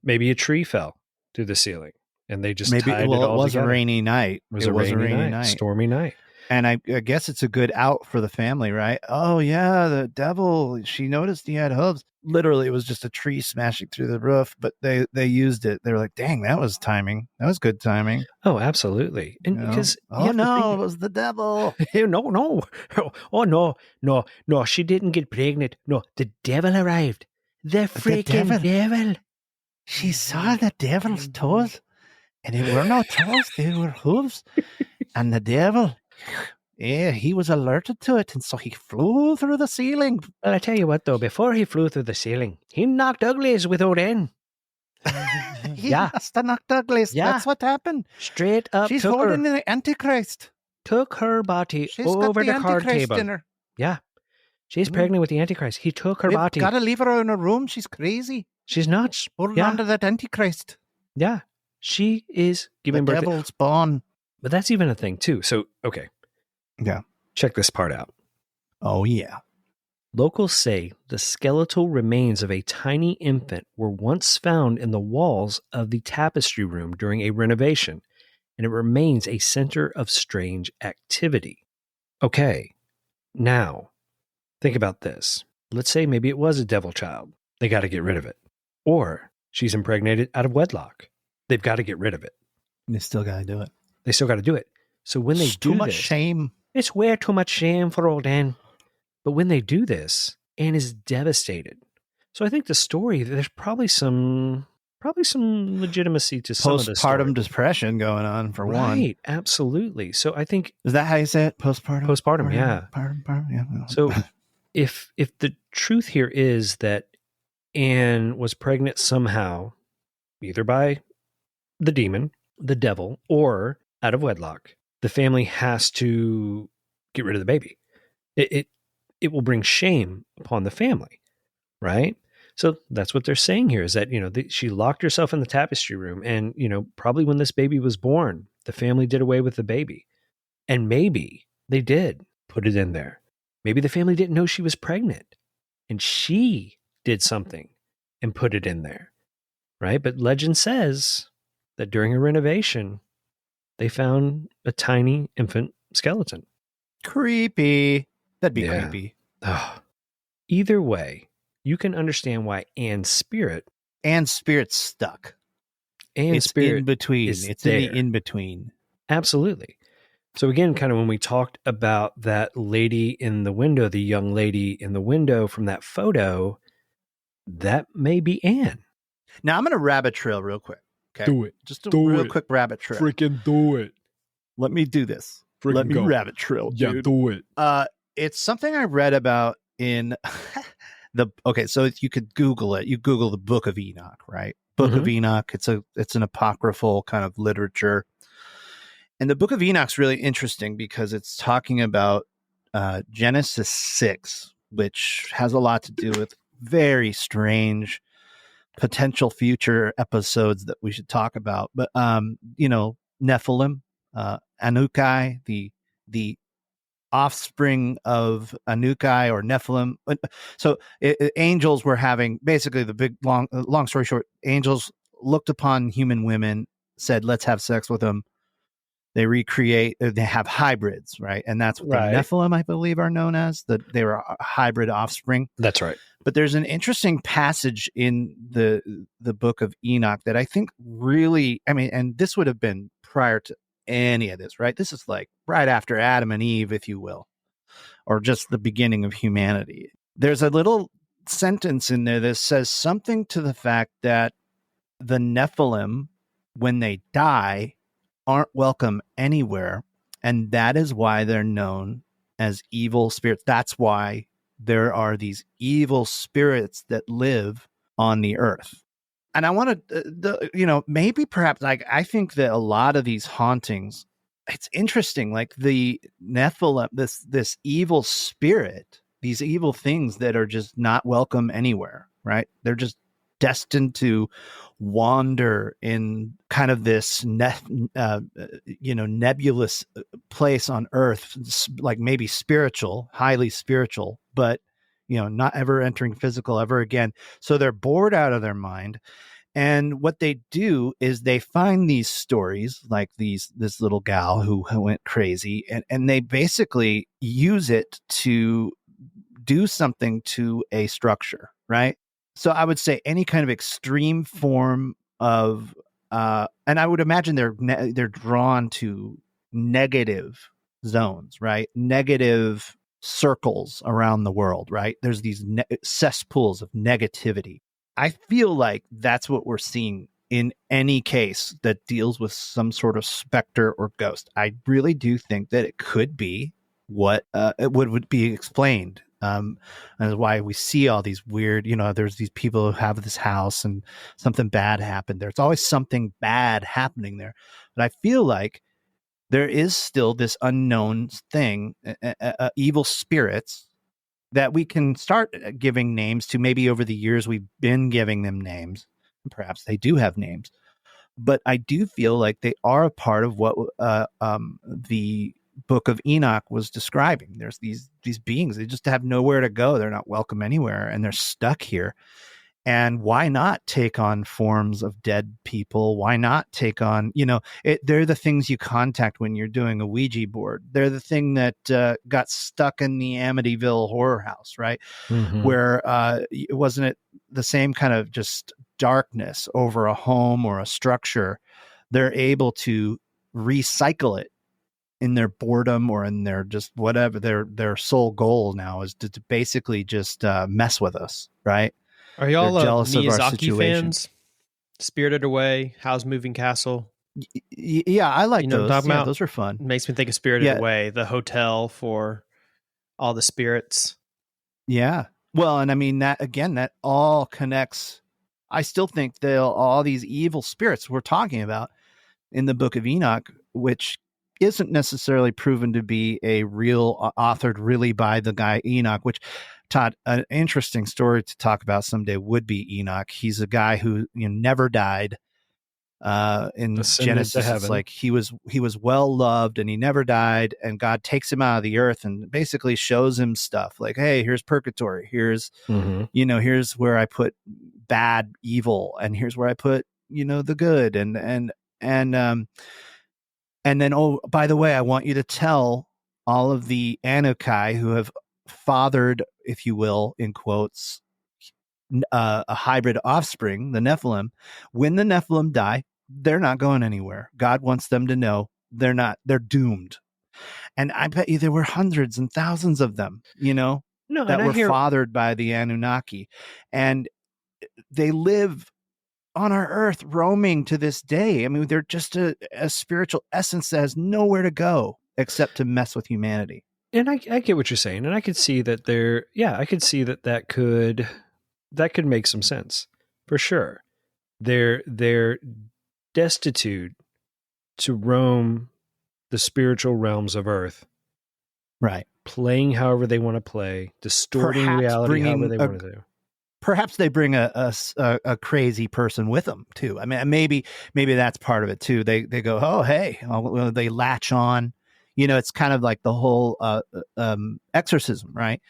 Maybe a tree fell through the ceiling. And they just tied it all together. It was a rainy night. It was a rainy night. Stormy night. And I guess it's a good out for the family, right? Oh, yeah, the devil. She noticed he had hooves. Literally, it was just a tree smashing through the roof, but they used it. They were like, dang, that was timing. That was good timing. Oh, absolutely. And because it was the devil. No. Oh, no, she didn't get pregnant. No, the devil arrived. The freaking devil. She saw the devil's toes. And they were no toes, they were hooves. And the devil, he was alerted to it. And so he flew through the ceiling. Well, I tell you what, though, before he flew through the ceiling, he knocked uglies without end. He Yeah. lost to Douglas. Yeah. That's what happened. Straight up She's took holding her, the Antichrist. took her body She's got over the the card Antichrist table. in her. Yeah. She's Mm. pregnant with the Antichrist. He took her We've body. got to leave her in a room. She's crazy. She's nuts. Holding Yeah. on to that Antichrist. Yeah. She is The giving birth. devil's born. But that's even a thing too. So, okay. Yeah. Check this part out. Oh, yeah. Locals say the skeletal remains of a tiny infant were once found in the walls of the tapestry room during a renovation, and it remains a center of strange activity. Okay, now, think about this. Let's say maybe it was a devil child. They got to get rid of it. Or she's impregnated out of wedlock. They've got to get rid of it. They still got to do it. They still got to do it. So when they It's do too much this, shame. it's way too much shame for old Anne. But when they do this, Anne is devastated. So I think the story, there's probably some legitimacy to some of the story. Postpartum depression going on for one. Right, absolutely. So I think Is that how you say it? Postpartum? Postpartum, yeah. Postpartum, yeah. so if the truth here is that Anne was pregnant somehow, either by the demon, the devil, or out of wedlock, the family has to get rid of the baby. It will bring shame upon the family, right? So that's what they're saying here is that, she locked herself in the tapestry room and, probably when this baby was born, the family did away with the baby. And maybe they did put it in there. Maybe the family didn't know she was pregnant and she did something and put it in there, right? But legend says that during a renovation, they found a tiny infant skeleton. Creepy. That'd be Yeah. creepy. Either way, you can understand why Anne's spirit And spirit's stuck. and It's spirit in between. is It's in there. the in between. Absolutely. So again, kind of when we talked about that lady in the window, the young lady in the window from that photo, that may be Anne. Now I'm going to rabbit trail real quick. Okay. Do it. Just a Do real it. quick rabbit trail. Freaking do it. Let me do this. Freaking Let me go. rabbit trail, Yeah, dude. do it. It's something I read about in so you could Google it. You Google the Book of Enoch, right? Book of Enoch. It's an apocryphal kind of literature. And the Book of Enoch's really interesting because it's talking about Genesis 6, which has a lot to do with very strange potential future episodes that we should talk about. But Nephilim, Anukai, the offspring of Anukai or Nephilim. So angels were having basically the big long story short, angels looked upon human women, said, let's have sex with them. They recreate, they have hybrids, right? And that's what the Nephilim, I believe, are known as. They were a hybrid offspring. That's right. But there's an interesting passage in the Book of Enoch that I think really, and this would have been prior to any of this, right? This is like right after Adam and Eve, if you will, or just the beginning of humanity. There's a little sentence in there that says something to the fact that the Nephilim, when they die, aren't welcome anywhere. And that is why they're known as evil spirits. That's why there are these evil spirits that live on the earth. And I want to, maybe perhaps like, I think that a lot of these hauntings, it's interesting, like the Nephilim, this evil spirit, these evil things that are just not welcome anywhere, right? They're just destined to wander in kind of this nebulous place on earth, like maybe spiritual, highly spiritual, but not ever entering physical ever again. So they're bored out of their mind. And what they do is they find these stories like this little gal who went crazy, and they basically use it to do something to a structure, right? So I would say any kind of extreme form of, and I would imagine they're drawn to negative zones, right? Negative circles around the world, right? There's these cesspools of negativity. I feel like that's what we're seeing in any case that deals with some sort of specter or ghost. I really do think that it could be what it would be explained And that's why we see all these weird, there's these people who have this house and something bad happened there. It's always something bad happening there. But I feel like there is still this unknown thing, evil spirits that we can start giving names to. Maybe over the years we've been giving them names, and perhaps they do have names. But I do feel like they are a part of what the Book of Enoch was describing. There's these beings, they just have nowhere to go. They're not welcome anywhere, and they're stuck here. And why not take on forms of dead people? Why not take on, they're the things you contact when you're doing a Ouija board. They're the thing that got stuck in the Amityville horror house, right? Mm-hmm. Where wasn't it the same kind of just darkness over a home or a structure? They're able to recycle it in their boredom or in their just whatever. Their sole goal now is to basically just mess with us, right? Are y'all jealous of our Miyazaki situation. fans? Spirited Away, Howl's Moving Castle. Yeah, I like what I'm those. talking about? Those are fun. Makes me think of Spirited Away, the hotel for all the spirits. Yeah. Well, and I mean that all connects. I still think all these evil spirits we're talking about in the Book of Enoch, which isn't necessarily proven to be a real authored really by the guy Enoch, which Todd, an interesting story to talk about someday would be Enoch. He's a guy who never died. In Genesis, it's like he was well loved and he never died, and God takes him out of the earth and basically shows him stuff like, hey, here's purgatory, here's here's where I put bad evil, and here's where I put the good, and then, oh, by the way, I want you to tell all of the Anukai who have fathered, if you will, in quotes, a hybrid offspring, the Nephilim. When the Nephilim die, they're not going anywhere. God wants them to know they're doomed. And I bet you there were hundreds and thousands of them, that were fathered by the Anunnaki. And they live on our earth, roaming to this day. I mean, they're just a spiritual essence that has nowhere to go except to mess with humanity. And I get what you're saying, and I could see that I could see that could make some sense for sure. They're destitute to roam the spiritual realms of Earth, right? Playing however they want to play, distorting reality however they want to do. Perhaps they bring a crazy person with them too. I mean, maybe that's part of it too. They go, oh, hey, they latch on. It's kind of like the whole exorcism, right?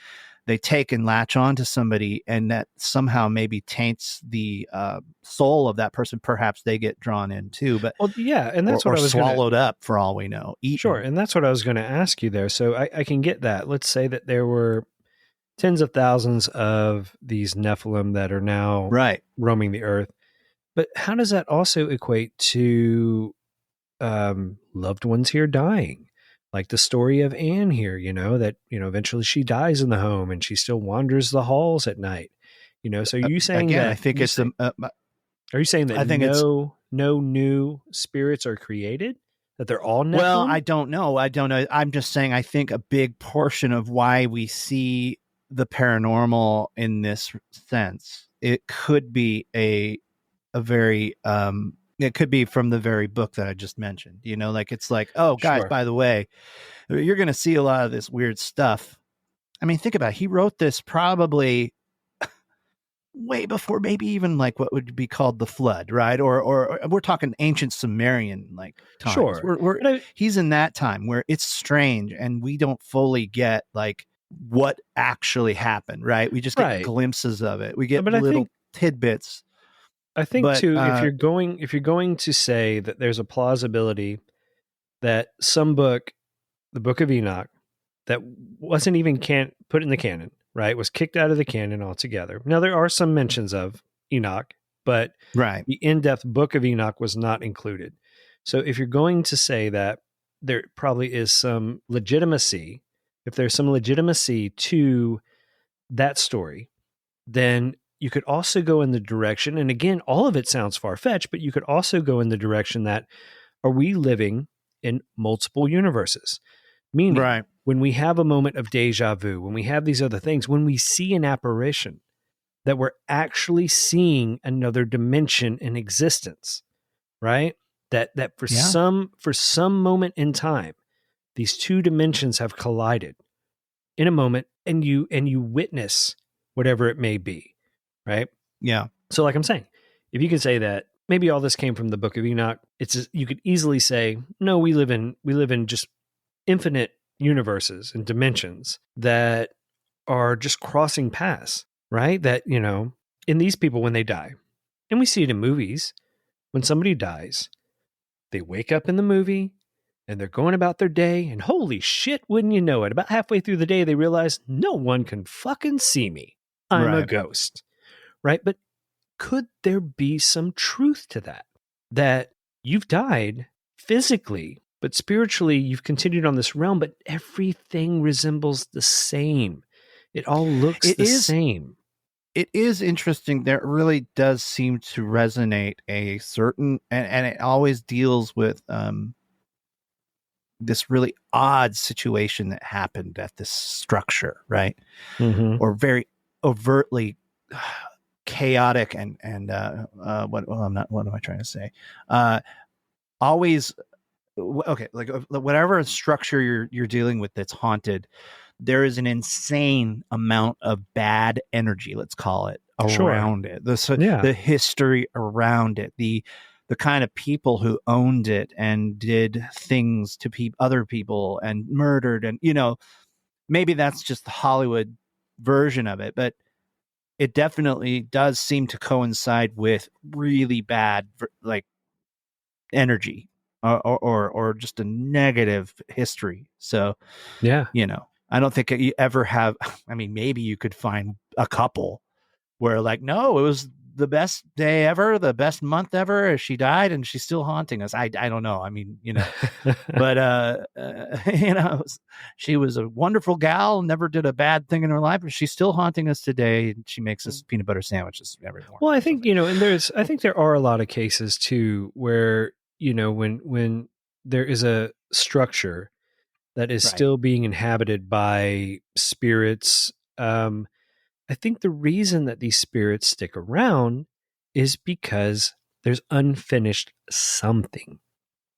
They take and latch on to somebody, and that somehow maybe taints the soul of that person. Perhaps they get drawn in too. But and that's what I was swallowed up for all we know. Eaten. Sure, and that's what I was going to ask you there. So I can get that. Let's say that there were tens of thousands of these Nephilim that are now roaming the earth. But how does that also equate to loved ones here dying? Like the story of Anne here, that, eventually she dies in the home and she still wanders the halls at night. So are you saying again, that? I think it's are you saying that no new spirits are created? That they're all Nephilim? Well, I don't know. I'm just saying I think a big portion of why we see the paranormal in this sense, it could be a very it could be from the very book that I just mentioned. It's like, oh, guys, by the way, you're going to see a lot of this weird stuff. I mean, think about it. He wrote this probably way before maybe even like what would be called the flood, right? Or we're talking ancient Sumerian like times. Sure. He's in that time where it's strange and we don't fully get like what actually happened, right? We just get glimpses of it. We get little tidbits. I think too, if you're going to say that there's a plausibility that some book, the Book of Enoch, that wasn't even put in the canon, right, was kicked out of the canon altogether. Now there are some mentions of Enoch, but the in-depth Book of Enoch was not included. So if you're going to say that there probably is some legitimacy, if there's some legitimacy to that story, then you could also go in the direction, and again, all of it sounds far-fetched, but you could also go in the direction that, are we living in multiple universes? Meaning, when we have a moment of deja vu, when we have these other things, when we see an apparition, that we're actually seeing another dimension in existence, right? That for some moment in time, these two dimensions have collided in a moment, and you witness whatever it may be, right? Yeah. So like I'm saying, if you can say that maybe all this came from the Book of Enoch, you could easily say, no, we live in just infinite universes and dimensions that are just crossing paths, right? That, in these people when they die, and we see it in movies, when somebody dies, they wake up in the movie and they're going about their day, and holy shit, wouldn't you know it, about halfway through the day, they realize no one can fucking see me. I'm a ghost, right? But could there be some truth to that? That you've died physically, but spiritually you've continued on this realm, but everything resembles the same. It all looks the same. It is interesting. There really does seem to resonate a certain, and it always deals with this really odd situation that happened at this structure, right? Mm-hmm. Or very overtly chaotic and what am I trying to say? Always okay, like whatever structure you're dealing with that's haunted, there is an insane amount of bad energy, let's call it, around it. The history around it, the kind of people who owned it and did things to other people and murdered, and maybe that's just the Hollywood version of it, but it definitely does seem to coincide with really bad like energy or just a negative history. So I don't think you ever have. I mean, maybe you could find a couple where like, no, it was the best day ever, the best month ever. She died and she's still haunting us. I don't know. I mean, but she was a wonderful gal, never did a bad thing in her life, but she's still haunting us today. And she makes us peanut butter sandwiches every morning. Well, I think, and I think there are a lot of cases too, where, when there is a structure that is still being inhabited by spirits, I think the reason that these spirits stick around is because there's unfinished something.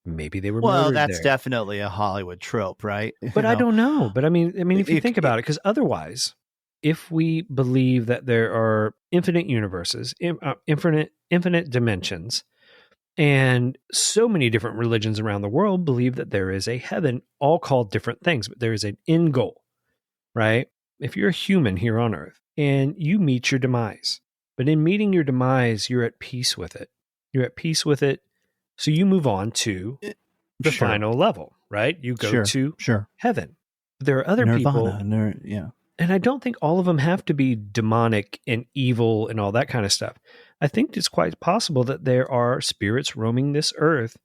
Maybe they were murdered that's there. Definitely a Hollywood trope, right? But I don't know. But I mean, if you think about it, because otherwise, if we believe that there are infinite universes, infinite dimensions, and so many different religions around the world believe that there is a heaven, all called different things, but there is an end goal, right? If you're a human here on Earth and you meet your demise, but in meeting your demise, you're at peace with it. You're at peace with it. So you move on to the final level, right? You go to heaven. There are other Nirvana, people. And I don't think all of them have to be demonic and evil and all that kind of stuff. I think it's quite possible that there are spirits roaming this earth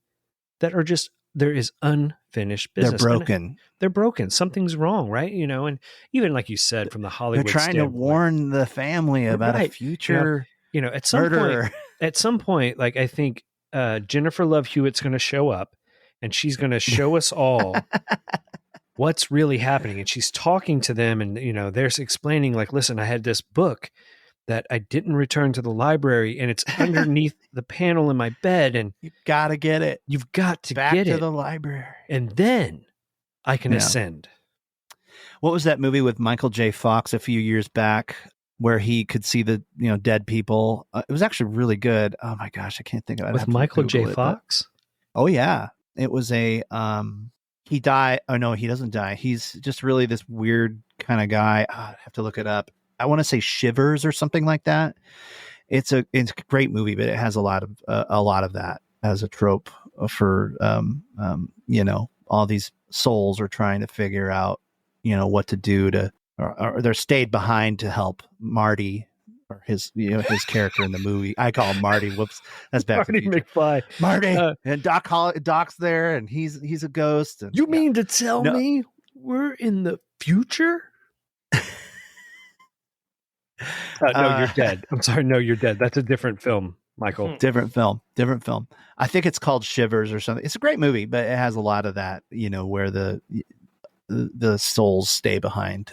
that are just, there is unfinished business. They're broken. They're broken. Something's wrong, right? And even like you said, from the Hollywood they're trying to warn the family about a future at some point, like I think Jennifer Love Hewitt's going to show up and she's going to show us all what's really happening. And she's talking to them and, they're explaining like, listen, I had this book that I didn't return to the library and it's underneath the panel in my bed. And you've got to get it. You've got to back get to it. the library. And then I can ascend. What was that movie with Michael J. Fox a few years back where he could see the, dead people? It was actually really good. Oh my gosh. I can't think of it. With Michael J. Fox? Oh yeah. It was he died. Oh no, he doesn't die. He's just really this weird kind of guy. I have to look it up. I want to say Shivers or something like that. It's a great movie, but it has a lot of that as a trope for, all these souls are trying to figure out, what to do or they're stayed behind to help Marty or his character in the movie. I call him Marty. Whoops. That's back Marty McFly. Marty. And Doc's there and he's a ghost. And, you mean to tell me we're in the future? No, you're dead. I'm sorry. No, you're dead. That's a different film, Michael. Different film. I think it's called Shivers or something. It's a great movie, but it has a lot of that, where the the souls stay behind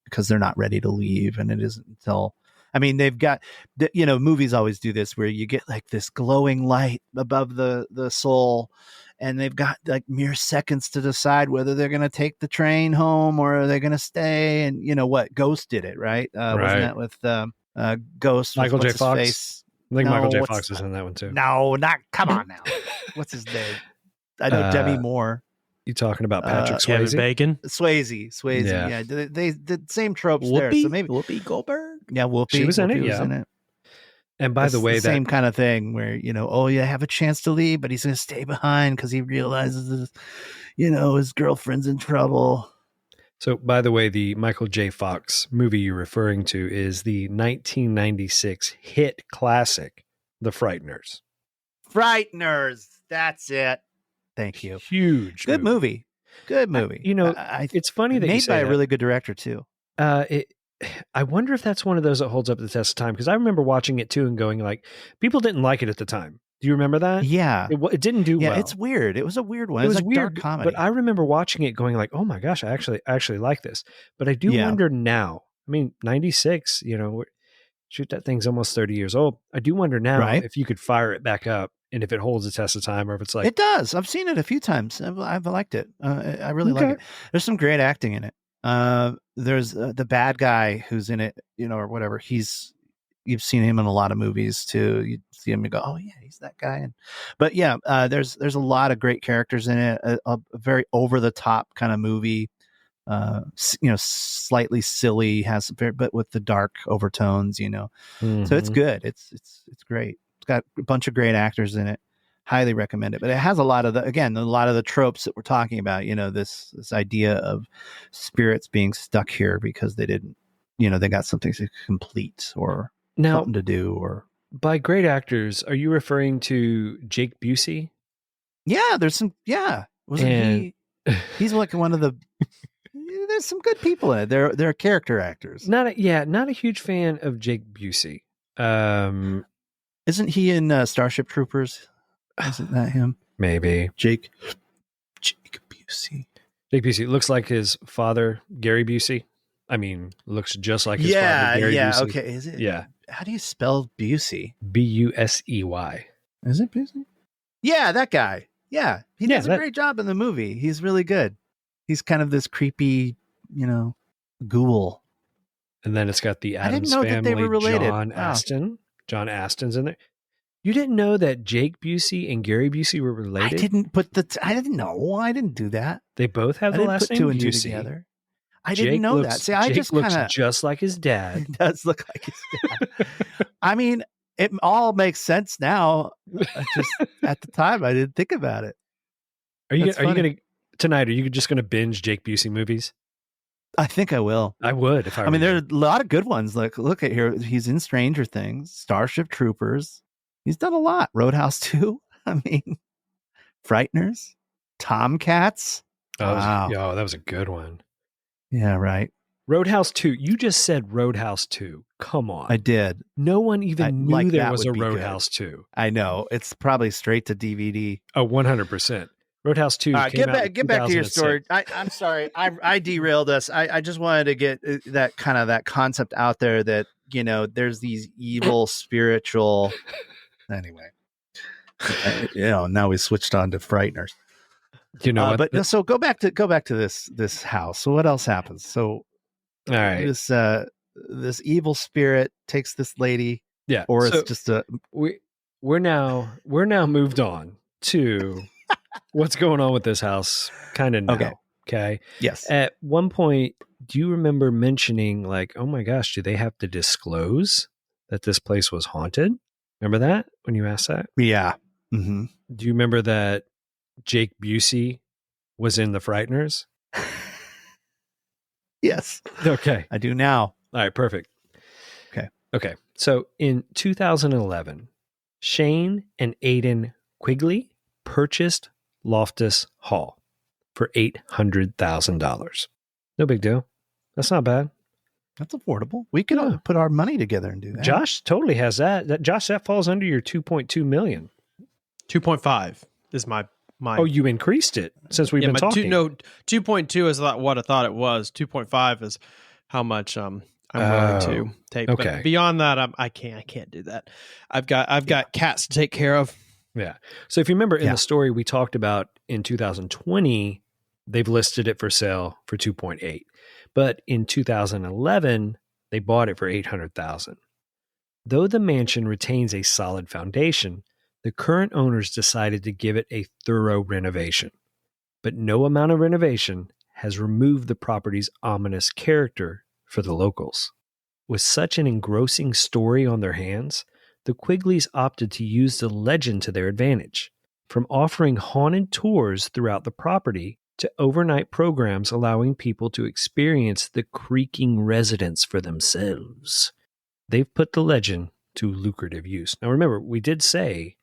because they're not ready to leave, and it isn't until. I mean, they've got, movies always do this where you get like this glowing light above the soul, and they've got like mere seconds to decide whether they're going to take the train home or are they going to stay. And Ghost did it, right? Wasn't that with Ghost? Michael J. What's his Fox? face? I think Michael J. what's- Fox was in that one too. No, come on now. What's his name? I know Demi Moore. You talking about Patrick Kevin Swayze? Bacon. Swayze. Yeah. Yeah. They did same tropes there. So maybe Whoopi Goldberg. Yeah, Whoopi. She was in it, Whoopi yeah. in it. And by That's the way, that same kind of thing where, you have a chance to leave, but he's going to stay behind because he realizes, his girlfriend's in trouble. So, by the way, the Michael J. Fox movie you're referring to is the 1996 hit classic, The Frighteners. Frighteners. That's it. Thank you. Huge. Good movie. Good movie. It's funny that you made say by a that. really good director too. I wonder if that's one of those that holds up the test of time, because I remember watching it too and going like, people didn't like it at the time. Do you remember that? Yeah. It didn't do well. Yeah, it's weird. It was a weird one. It was like weird, dark comedy. but I remember watching it going like, oh my gosh, I actually like this. But I do wonder now, I mean, 96, shoot, that thing's almost 30 years old. I do wonder now if you could fire it back up and if it holds the test of time, or if it's like. It does. I've seen it a few times. I've liked it. I really like it. There's some great acting in it. There's the bad guy who's in it, or whatever. You've seen him in a lot of movies too. You see him and go, oh yeah, he's that guy. But there's a lot of great characters in it. A very over the top kind of movie. Slightly silly, but with the dark overtones. Mm-hmm. So it's good. It's great. It's got a bunch of great actors in it. Highly recommend it. But it has a lot of the tropes that we're talking about. This idea of spirits being stuck here because they didn't, they got something to complete or something to do. Or by great actors, are you referring to Jake Busey? Yeah, there's some. Yeah, wasn't he? He's like one of the. There's some good people in it. They're character actors. Not a huge fan of Jake Busey. Isn't he in Starship Troopers? Isn't that him? Maybe. Jake Busey. Jake Busey looks like his father, Gary Busey. I mean, looks just like his father, Gary Busey. Okay. Is it? Yeah. How do you spell Busey? Busey. Is it Busey? Yeah, that guy. Yeah, he does a great job in the movie. He's really good. He's kind of this creepy, ghoul. And then it's got the Addams know family, that they were related. Astin. John Astin's in there. You didn't know that Jake Busey and Gary Busey were related? I didn't know. I didn't do that. They both have the last name two and Busey. two together. I didn't know that. See, I Jake just looks kind of just like his dad. He does look like his dad. I mean, it all makes sense now. Just at the time, I didn't think about it. Are you going to tonight? Are you just going to binge Jake Busey movies? I think I will. I would if I. I mean, there are a lot of good ones. Like, look at here. He's in Stranger Things, Starship Troopers. He's done a lot. Roadhouse 2. I mean, Frighteners, Tomcats. Wow. That was a good one. Yeah, right. Roadhouse 2. You just said Roadhouse 2. Come on. I did. No one even knew there was a Roadhouse 2. I know. It's probably straight to DVD. Oh, 100%. Roadhouse 2 came out get back to your story. I'm sorry. I derailed us. I just wanted to get that concept out there that, there's these evil spiritual. Anyway, now we switched on to Frighteners. What? But so go back to this house. So what else happens? So, all right, this evil spirit takes this lady. Yeah, or it's just we're now moved on to what's going on with this house. Kind of now. Okay. Yes. At one point, do you remember mentioning like, oh my gosh, do they have to disclose that this place was haunted? Remember that when you asked that? Yeah. Mm-hmm. Do you remember that Jake Busey was in The Frighteners? Yes. Okay. I do now. All right. Perfect. Okay. So in 2011, Shane and Aidan Quigley purchased Loftus Hall for $800,000. No big deal. That's not bad. That's affordable. We could put our money together and do that. Josh totally has that. Josh, that falls under your 2.2 million. 2.5 is my My you increased it since we've been talking. 2.2 is what I thought it was. 2.5 is how much I'm willing to take. Okay. But beyond that, I can't do that. I've got cats to take care of. Yeah. So if you remember in the story we talked about in 2020, they've listed it for sale for 2.8. But in 2011, they bought it for $800,000. Though the mansion retains a solid foundation, the current owners decided to give it a thorough renovation. But no amount of renovation has removed the property's ominous character for the locals. With such an engrossing story on their hands, the Quigleys opted to use the legend to their advantage, from offering haunted tours throughout the property to overnight programs allowing people to experience the creaking residence for themselves. They've put the legend to lucrative use. Now remember, we did say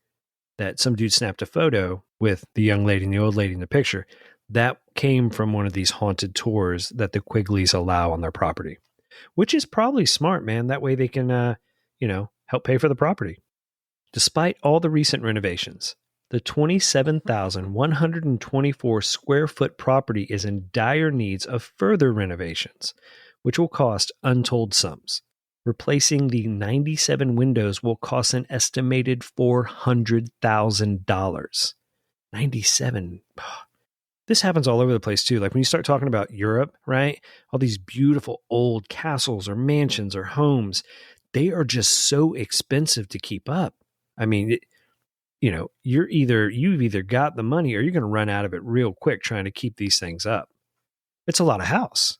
that some dude snapped a photo with the young lady and the old lady in the picture. That came from one of these haunted tours that the Quigleys allow on their property, which is probably smart, man. That way they can, help pay for the property. Despite all the recent renovations, the 27,124 square foot property is in dire needs of further renovations, which will cost untold sums. Replacing the 97 windows will cost an estimated $400,000. 97. This happens all over the place too. Like when you start talking about Europe, right? All these beautiful old castles or mansions or homes, they are just so expensive to keep up. I mean, you've either got the money or you're going to run out of it real quick trying to keep these things up. It's a lot of house.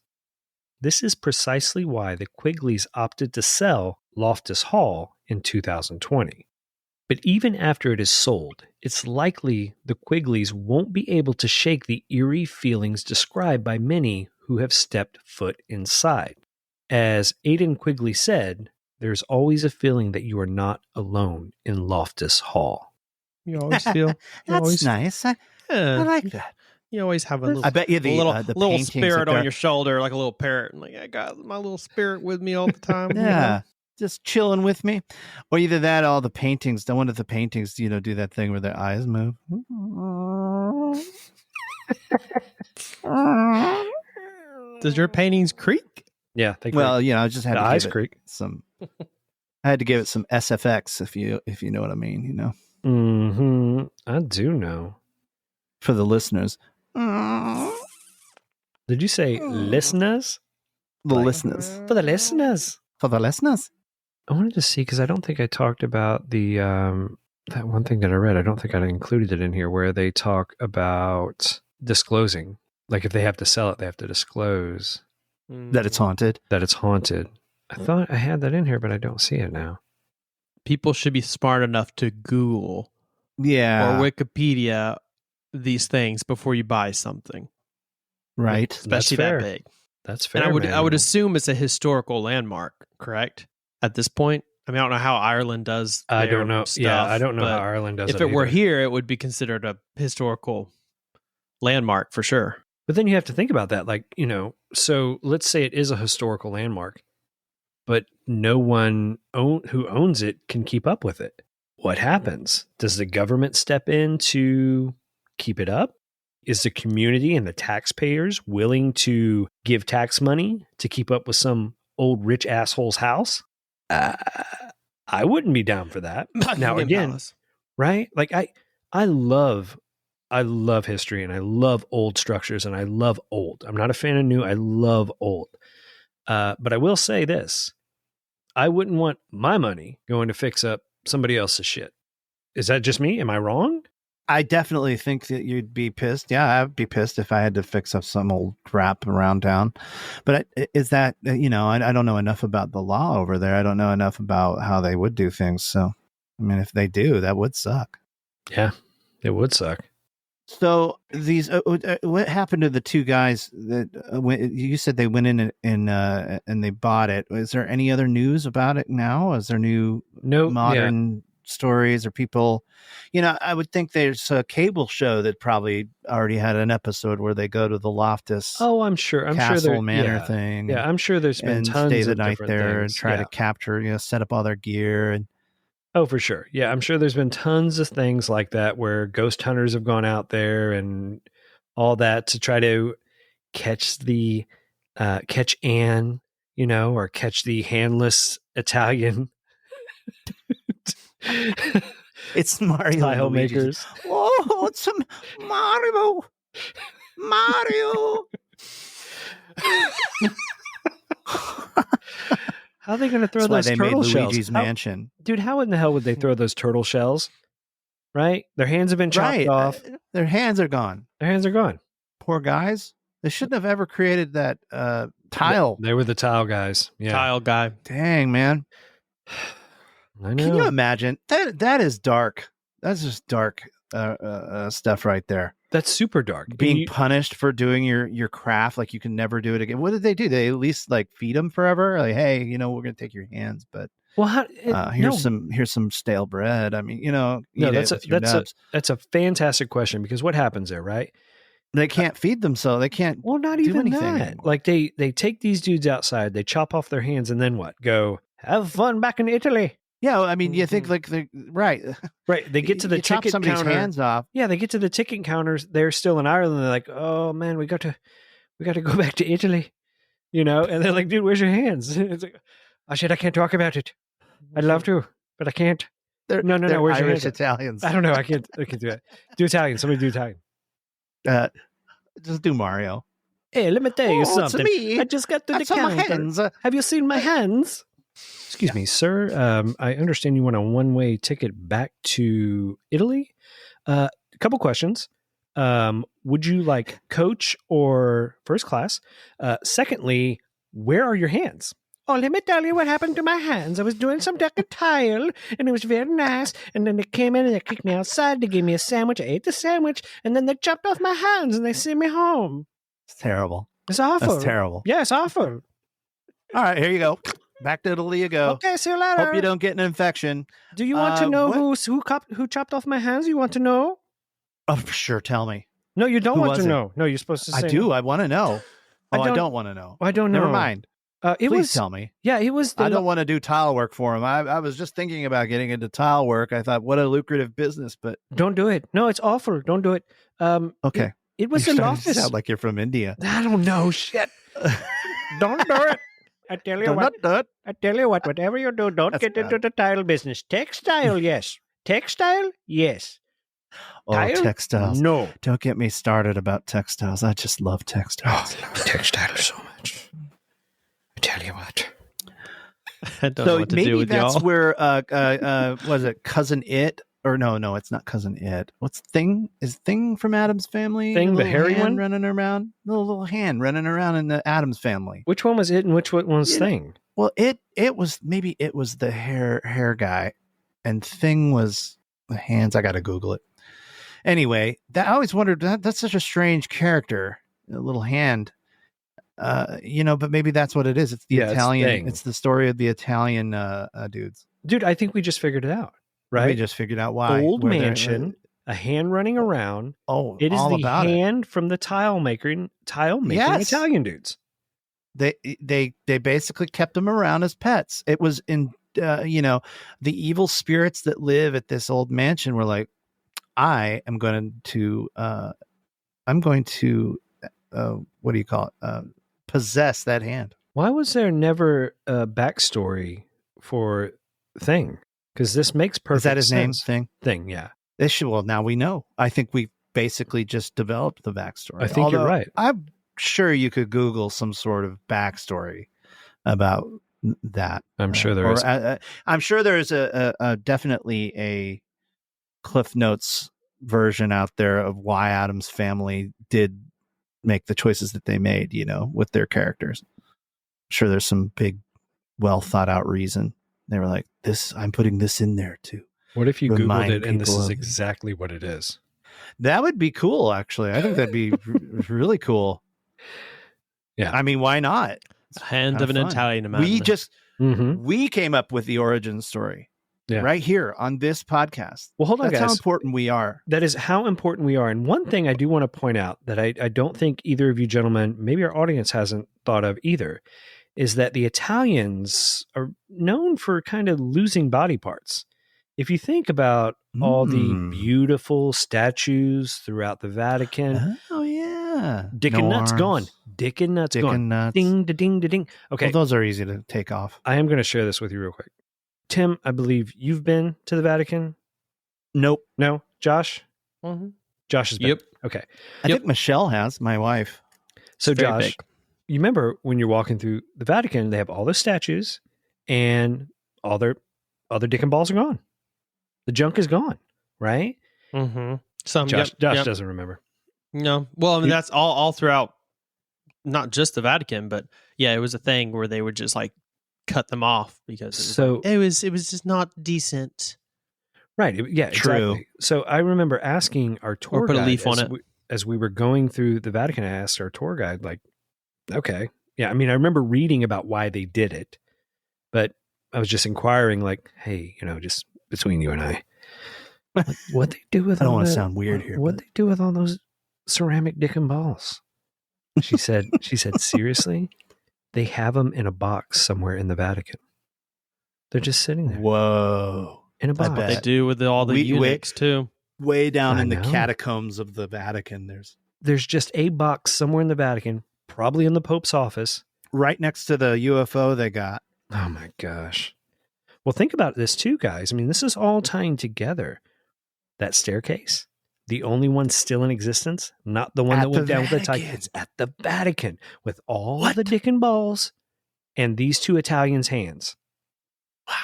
This is precisely why the Quigleys opted to sell Loftus Hall in 2020. But even after it is sold, it's likely the Quigleys won't be able to shake the eerie feelings described by many who have stepped foot inside. As Aidan Quigley said, there's always a feeling that you are not alone in Loftus Hall. You always feel that's nice. I like that. You always have a little. I bet you the little spirit on your shoulder, like a little parrot. Like I got my little spirit with me all the time. Yeah, just chilling with me, or either that, or all the paintings. One of the paintings, do that thing where their eyes move. Does your paintings creak? Yeah, they creak. Well, I just had the to eyes give creak. It some. I had to give it some SFX, if you know what I mean. Mm-hmm. I do know. For the listeners. Did you say listeners? The listeners. For the listeners. For the listeners. I wanted to see, because I don't think I talked about the that one thing that I read. I don't think I included it in here, where they talk about disclosing. Like if they have to sell it, they have to disclose that it's haunted. That it's haunted. I thought I had that in here, but I don't see it now. People should be smart enough to Google or Wikipedia these things before you buy something. Right. Especially that big. That's fair. And I would assume it's a historical landmark, correct? At this point? I mean, I don't know how Ireland does I don't know. Stuff, yeah, I don't know how Ireland does it. If it were here, it would be considered a historical landmark for sure. But then you have to think about that. Like, so let's say it is a historical landmark, but no one who owns it can keep up with it. What happens? Does the government step in to keep it up? Is the community and the taxpayers willing to give tax money to keep up with some old rich asshole's house? I wouldn't be down for that. Now again, right? Like I love history and I love old structures and I love old. I'm not a fan of new. I love old. But I will say this. I wouldn't want my money going to fix up somebody else's shit. Is that just me? Am I wrong? I definitely think that you'd be pissed. Yeah, I'd be pissed if I had to fix up some old crap around town. But is that, I don't know enough about the law over there. I don't know enough about how they would do things. So, I mean, if they do, that would suck. Yeah, it would suck. So what happened to the two guys that you said they went in and they bought it? Is there any other news about it now? Is there modern stories or people? I would think there's a cable show that probably already had an episode where they go to the Loftus. Oh, I'm sure. Castle Manor thing. Yeah, I'm sure there's been tons stay of the night different there things. and try to capture, set up all their gear and Oh, for sure. Yeah, I'm sure there's been tons of things like that where ghost hunters have gone out there and all that to try to catch catch Anne, or catch the handless Italian It's Mario and tile Luigi. makers. Oh, it's some Mario. How are they going to throw That's why those they made turtle shells? Luigi's Mansion. Dude, how in the hell would they throw those turtle shells? Right? Their hands have been chopped off. Their hands are gone. Their hands are gone. Poor guys. They shouldn't have ever created that tile. They were the tile guys. Yeah. Tile guy. Dang, man. I know. Can you imagine? That is dark. That's just dark stuff right there. That's super dark. Being punished for doing your craft, like you can never do it again. What did they do? They at least like feed them forever. Like, hey, we're gonna take your hands, but here's some stale bread. I mean, that's a fantastic question, because what happens there, right? They can't feed them, so they can't. Well, not do even anything that. anymore. Like they take these dudes outside, they chop off their hands, and then what? Go have fun back in Italy. Yeah, I mean, you think like right. They get to the you chop ticket somebody's counter. hands off. Yeah, they get to the ticket counters. They're still in Ireland. They're like, oh man, we got to go back to Italy, and they're like, dude, where's your hands? It's like, oh shit, I can't talk about it. I'd love to, but I can't. They're Where's your Irish hands? Italians. I don't know. I can't do it. Do Italian. Somebody do Italian. Just do Mario. Hey, let me tell you It's something. me. I just got to the I saw my counter. hands. Have you seen my hands? Excuse me, sir. I understand you want a one-way ticket back to Italy. A couple questions. Would you like coach or first class? Secondly, where are your hands? Oh, let me tell you what happened to my hands. I was doing some deck of tile, and it was very nice. And then they came in and they kicked me outside. They gave me a sandwich. I ate the sandwich, and then they chopped off my hands and they sent me home. It's terrible. It's awful. That's terrible. Yeah, it's awful. All right, here you go. Back to Italy you go. Okay, see you later. Hope you don't get an infection. Do you want to know who chopped off my hands? You want to know? Oh, for sure. Tell me. No, you don't Who want was to it? know. No, you're supposed to say. I do. no. I want to know. I I don't- don't want to know. I don't know. Never mind. Please tell me. Yeah, it was. I don't want to do tile work for him. I was just thinking about getting into tile work. I thought, what a lucrative business, but Don't do it. No, it's awful. Don't do it. okay. It was You're in starting to office. sound like you're from India. I don't know. Shit. Don't do it. I tell you Don't what. do it. I tell you what. Whatever you do, don't That's get into bad. the tile business. Textile, yes. Textile, yes. Oh, Tile? textiles. No. Don't get me started about textiles. I just love textiles. I love textile so much. I tell you what. I don't know So what to maybe do with that's y'all. where was it Cousin It? Or no, it's not Cousin It. What's Thing? Is Thing from Adam's Family? Thing, the little hairy hand one? running around, little hand running around in the Adams Family. Which one was it and which one was Yeah. Thing? Well, it was the hair guy, and Thing was the hands. I got to Google it. Anyway, I always wondered that's such a strange character, a little hand. But maybe that's what it is. It's the Yeah, it's Italian. Thing. It's the story of the Italian dudes. Dude, I think we just figured it out. Right? We just figured out why. Old where they're- mansion, a hand running around. Oh, It is all the about it. hand from the tile making Yes. Italian dudes. They basically kept them around as pets. It was in the evil spirits that live at this old mansion were like, I'm going to what do you call it? Possess that hand. Why was there never a backstory for Thing? Because this makes perfect Is that his name? sense. Thing, yeah. Well, now we know. I think we basically just developed the backstory. I think you're Although right. I'm sure you could Google some sort of backstory about that. I'm sure there is. I'm sure there is a definitely a Cliff Notes version out there of why Adam's Family did make the choices that they made, with their characters. I'm sure there's some big, well thought out reason. They were like, I'm putting this in there too. What if you remind Googled it and this people is of- exactly what it is? That would be cool, actually. I think that'd be really cool. Yeah. I mean, why not? Hand kinda of an fun. Italian man. Mm-hmm. We came up with the origin story right here on this podcast. Well, hold on, That's guys. how important we are. That is how important we are. And one thing I do want to point out that I don't think either of you gentlemen, maybe our audience hasn't thought of either, is that the Italians are known for kind of losing body parts. if you think about all the beautiful statues throughout the Vatican, oh yeah, Dick and Nuts gone. Dick and Nuts gone. Nuts. Ding, da, ding, da, ding. Okay, well, those are easy to take off. I am going to share this with you real quick. Tim, I believe you've been to the Vatican. Nope. No, Josh. Mm-hmm. Josh has been. Yep. Okay. I think Michelle has, my wife. So Very Josh, big. you remember when you're walking through the Vatican, they have all the statues and all their dick and balls are gone. The junk is gone, right? Mm-hmm. Josh doesn't remember. No. Well, I mean, that's all throughout, not just the Vatican, but yeah, it was a thing where they would just like cut them off because it was just not decent. Right. Yeah, True. Exactly. So I remember asking our tour Or put a guide leaf on it. as we were going through the Vatican, I asked our tour guide, like, okay. Yeah. I mean, I remember reading about why they did it, but I was just inquiring, like, hey, just between you and I, what they do with I don't want to sound weird here. What they do with all those ceramic dick and balls? She said, seriously, they have them in a box somewhere in the Vatican. They're just sitting there. Whoa. In a box. They do with all the eunuchs too. Way down I in the know. catacombs of the Vatican, There's just a box somewhere in the Vatican, probably in the Pope's office. right next to the UFO they got. Oh my gosh. Well, think about this too, guys. I mean, this is all tying together. That staircase, the only one still in existence, not the one At that went the down with the Vatican. Titan. It's at the Vatican with all the dick and balls and these two Italians' hands. Wow.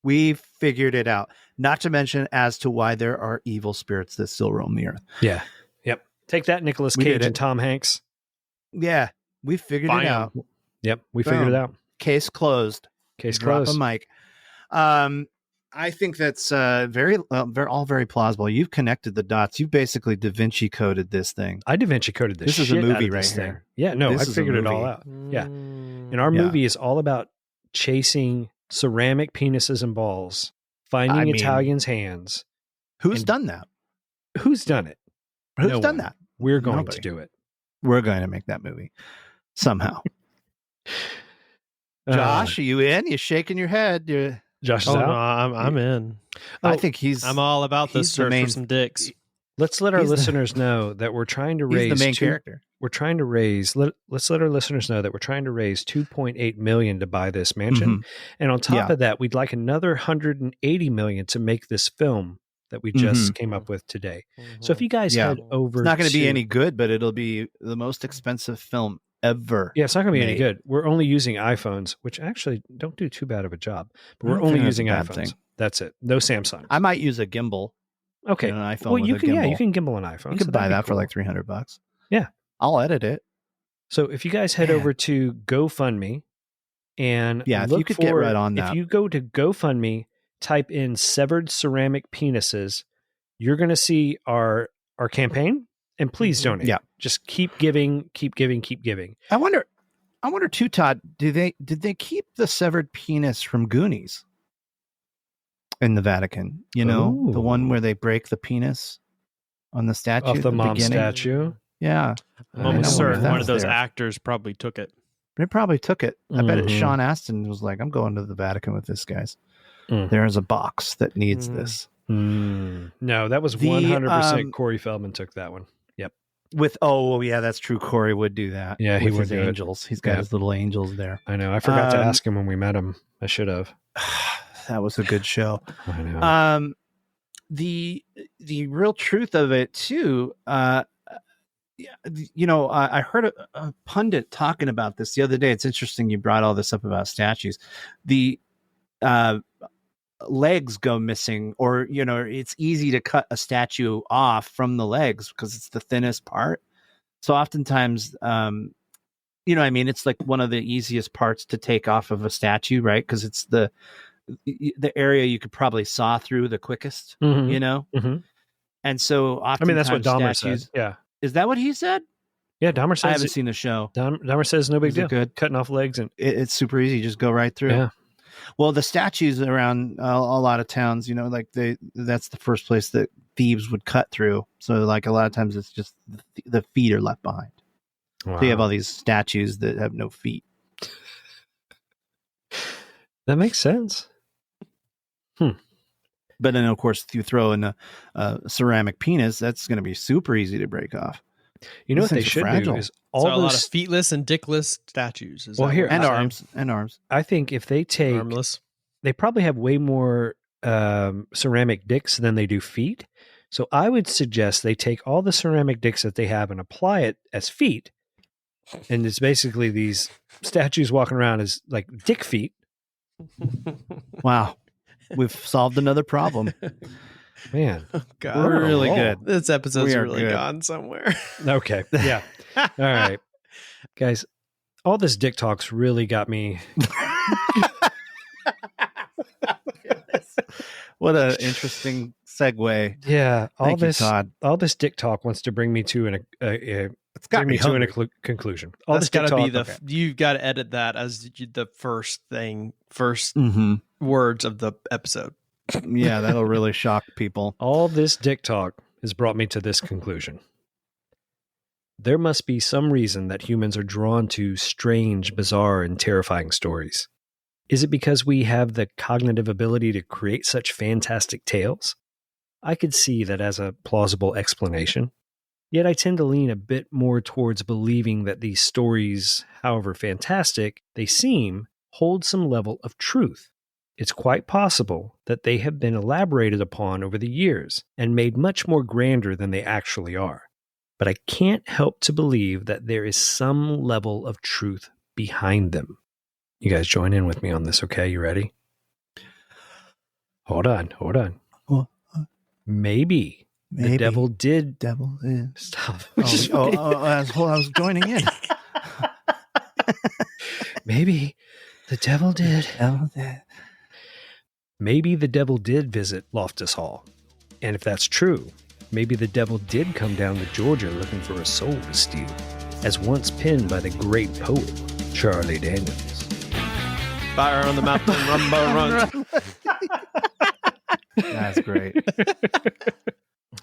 We figured it out. Not to mention as to why there are evil spirits that still roam the earth. Yeah. Yep. Take that, Nicolas We did Cage it. and Tom Hanks. Yeah. We figured it out. Yep. We figured it out. Case closed. Case Drop closed. a mic. I think that's all very plausible. You've connected the dots. You basically Da Vinci coded this thing. I Da Vinci coded this. This is a shit out movie of this right thing. here. Yeah, no, This I is a figured it all movie. out. Yeah. And our movie is all about chasing ceramic penises and balls, finding I mean, Italians' hands. Who's And- done that? Who's done it? Who's No done one. that? We're going Nobody. to do it. We're going to make that movie somehow. Josh, are you in? You're shaking your head. Josh is Oh out. no, I'm in. I think I'm all about the he's the search main- for some dicks. Let's let our He's the- listeners know that we're trying to He's raise the main character. We're trying to raise. Let's let our listeners know that we're trying to raise $2.8 million to buy this mansion, Mhm. and on top Yeah. of that, we'd like another $180 million to make this film that we just came up with today. So if you guys Yeah. head over, It's not going to be any good, but it'll be the most expensive film ever. Yeah, it's not going to be any made. good. We're only using iPhones, which actually don't do too bad of a job. But I we're don't only think that's a using bad iPhones. thing. That's it. No Samsung. I might use a gimbal. Okay. An iPhone Well, with you a can. Yeah, gimbal. you can gimbal an iPhone. You so could buy that'd be that for cool. like $300. Yeah. I'll edit it. So if you guys head Man. over to GoFundMe and Yeah, if look you could get for- right on if that. you go to GoFundMe, type in severed ceramic penises, you're going to see our campaign. And please donate. Yeah. Just keep giving, keep giving, keep giving. I wonder too, Todd, did they keep the severed penis from Goonies in the Vatican? You know, the one Ooh. where they break the penis on the statue Off at the the mom beginning? statue. Yeah. I'm I almost know. certain That one was of those there. actors probably took it. They probably took it. I bet Mhm. Sean Astin was like, I'm going to the Vatican with this, guys. Mm. There's a box that needs Mm. this. No, that was The, 100% Corey Feldman took that one. Yep. With yeah, that's true. Corey would do that. Yeah, he with would his do it. angels. He's got Yeah. his little angels there. I know. I forgot to Um, ask him when we met him. I should have. That was a good show. I know. The real truth of it too. I heard a pundit talking about this the other day. It's interesting you brought all this up about statues. The legs go missing, or it's easy to cut a statue off from the legs because it's the thinnest part. So oftentimes, it's like one of the easiest parts to take off of a statue, right? Because it's the area you could probably saw through the quickest, Mhm. Mhm. And so I oftentimes mean, that's what Dahmer statues. said. Yeah. Is that what he said? Yeah. Dahmer says I haven't seen the show. Dahmer says no big Is it deal. good? Cutting off legs and It's super easy. Just go right through. yeah. Well, the statues around a lot of towns, like that's the first place that thieves would cut through. So like a lot of times it's just the feet are left behind. Wow. So you have all these statues that have no feet. That makes sense. But then, of course, if you throw in a ceramic penis, that's going to be super easy to break off. You know These what they things are should fragile. do is So all a lot those of feetless and dickless statues. Is Well, that here- what And you're saying? arms. I think if they take Armless. they probably have way more ceramic dicks than they do feet. So I would suggest they take all the ceramic dicks that they have and apply it as feet. And it's basically these statues walking around as like dick feet. Wow. We've solved another problem. Man. God, We're really roll. good. this episode's We are really good. gone somewhere. Okay. Yeah. All right. Guys, all this dick talk's really got me. What an interesting segue. Yeah. Thank you, Todd. All this dick talk wants to bring me to It's got bring me me to hungry. conclusion. All That's this dick got to be talk. the. You've got to edit that as the first Mm-hmm. words of the episode. Yeah, that'll really shock people. All this dick talk has brought me to this conclusion. There must be some reason that humans are drawn to strange, bizarre, and terrifying stories. Is it because we have the cognitive ability to create such fantastic tales? I could see that as a plausible explanation. Yet I tend to lean a bit more towards believing that these stories, however fantastic they seem, hold some level of truth. It's quite possible that they have been elaborated upon over the years and made much more grander than they actually are. But I can't help to believe that there is some level of truth behind them. You guys join in with me on this, okay? You ready? Hold on. What? Maybe the devil did... Devil is. Stop. I was joining in. Maybe the devil did. Devil did. Maybe the devil did visit Loftus Hall. And if that's true, maybe the devil did come down to Georgia looking for a soul to steal, as once penned by the great poet Charlie Daniels. Fire on the mountain, rumba run. That's great.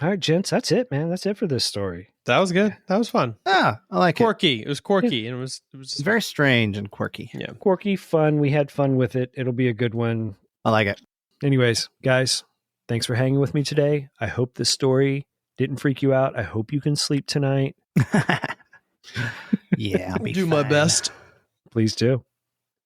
All right, gents, that's it, man. That's it for this story. That was good. That was fun. Ah, I like it. Quirky. It was quirky, and it was It's very strange and quirky. yeah. Quirky, fun. We had fun with it. It'll be a good one. I like it. Anyways, guys, thanks for hanging with me today. I hope this story didn't freak you out. I hope you can sleep tonight. Yeah, I'll be Do my fine. best. Please do.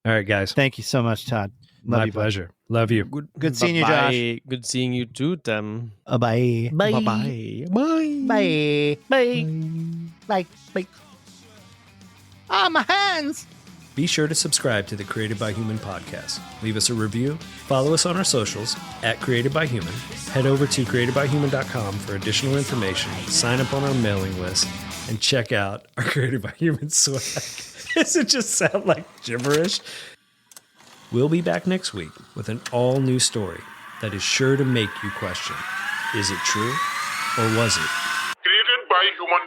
All right, guys. Thank you so much, Todd. Love My you, bud. pleasure. Love you. Good seeing you, Bye-bye. Good seeing you too, Tim. Bye. Bye-bye. Bye. Bye. Bye. Bye. Bye. Ah, my hands. Be sure to subscribe to the Created by Human podcast. Leave us a review. Follow us on our socials at Created by Human. Head over to createdbyhuman.com for additional information. Sign up on our mailing list and check out our Created by Human swag. Does it just sound like gibberish? We'll be back next week with an all-new story that is sure to make you question, is it true or was it? Created by Human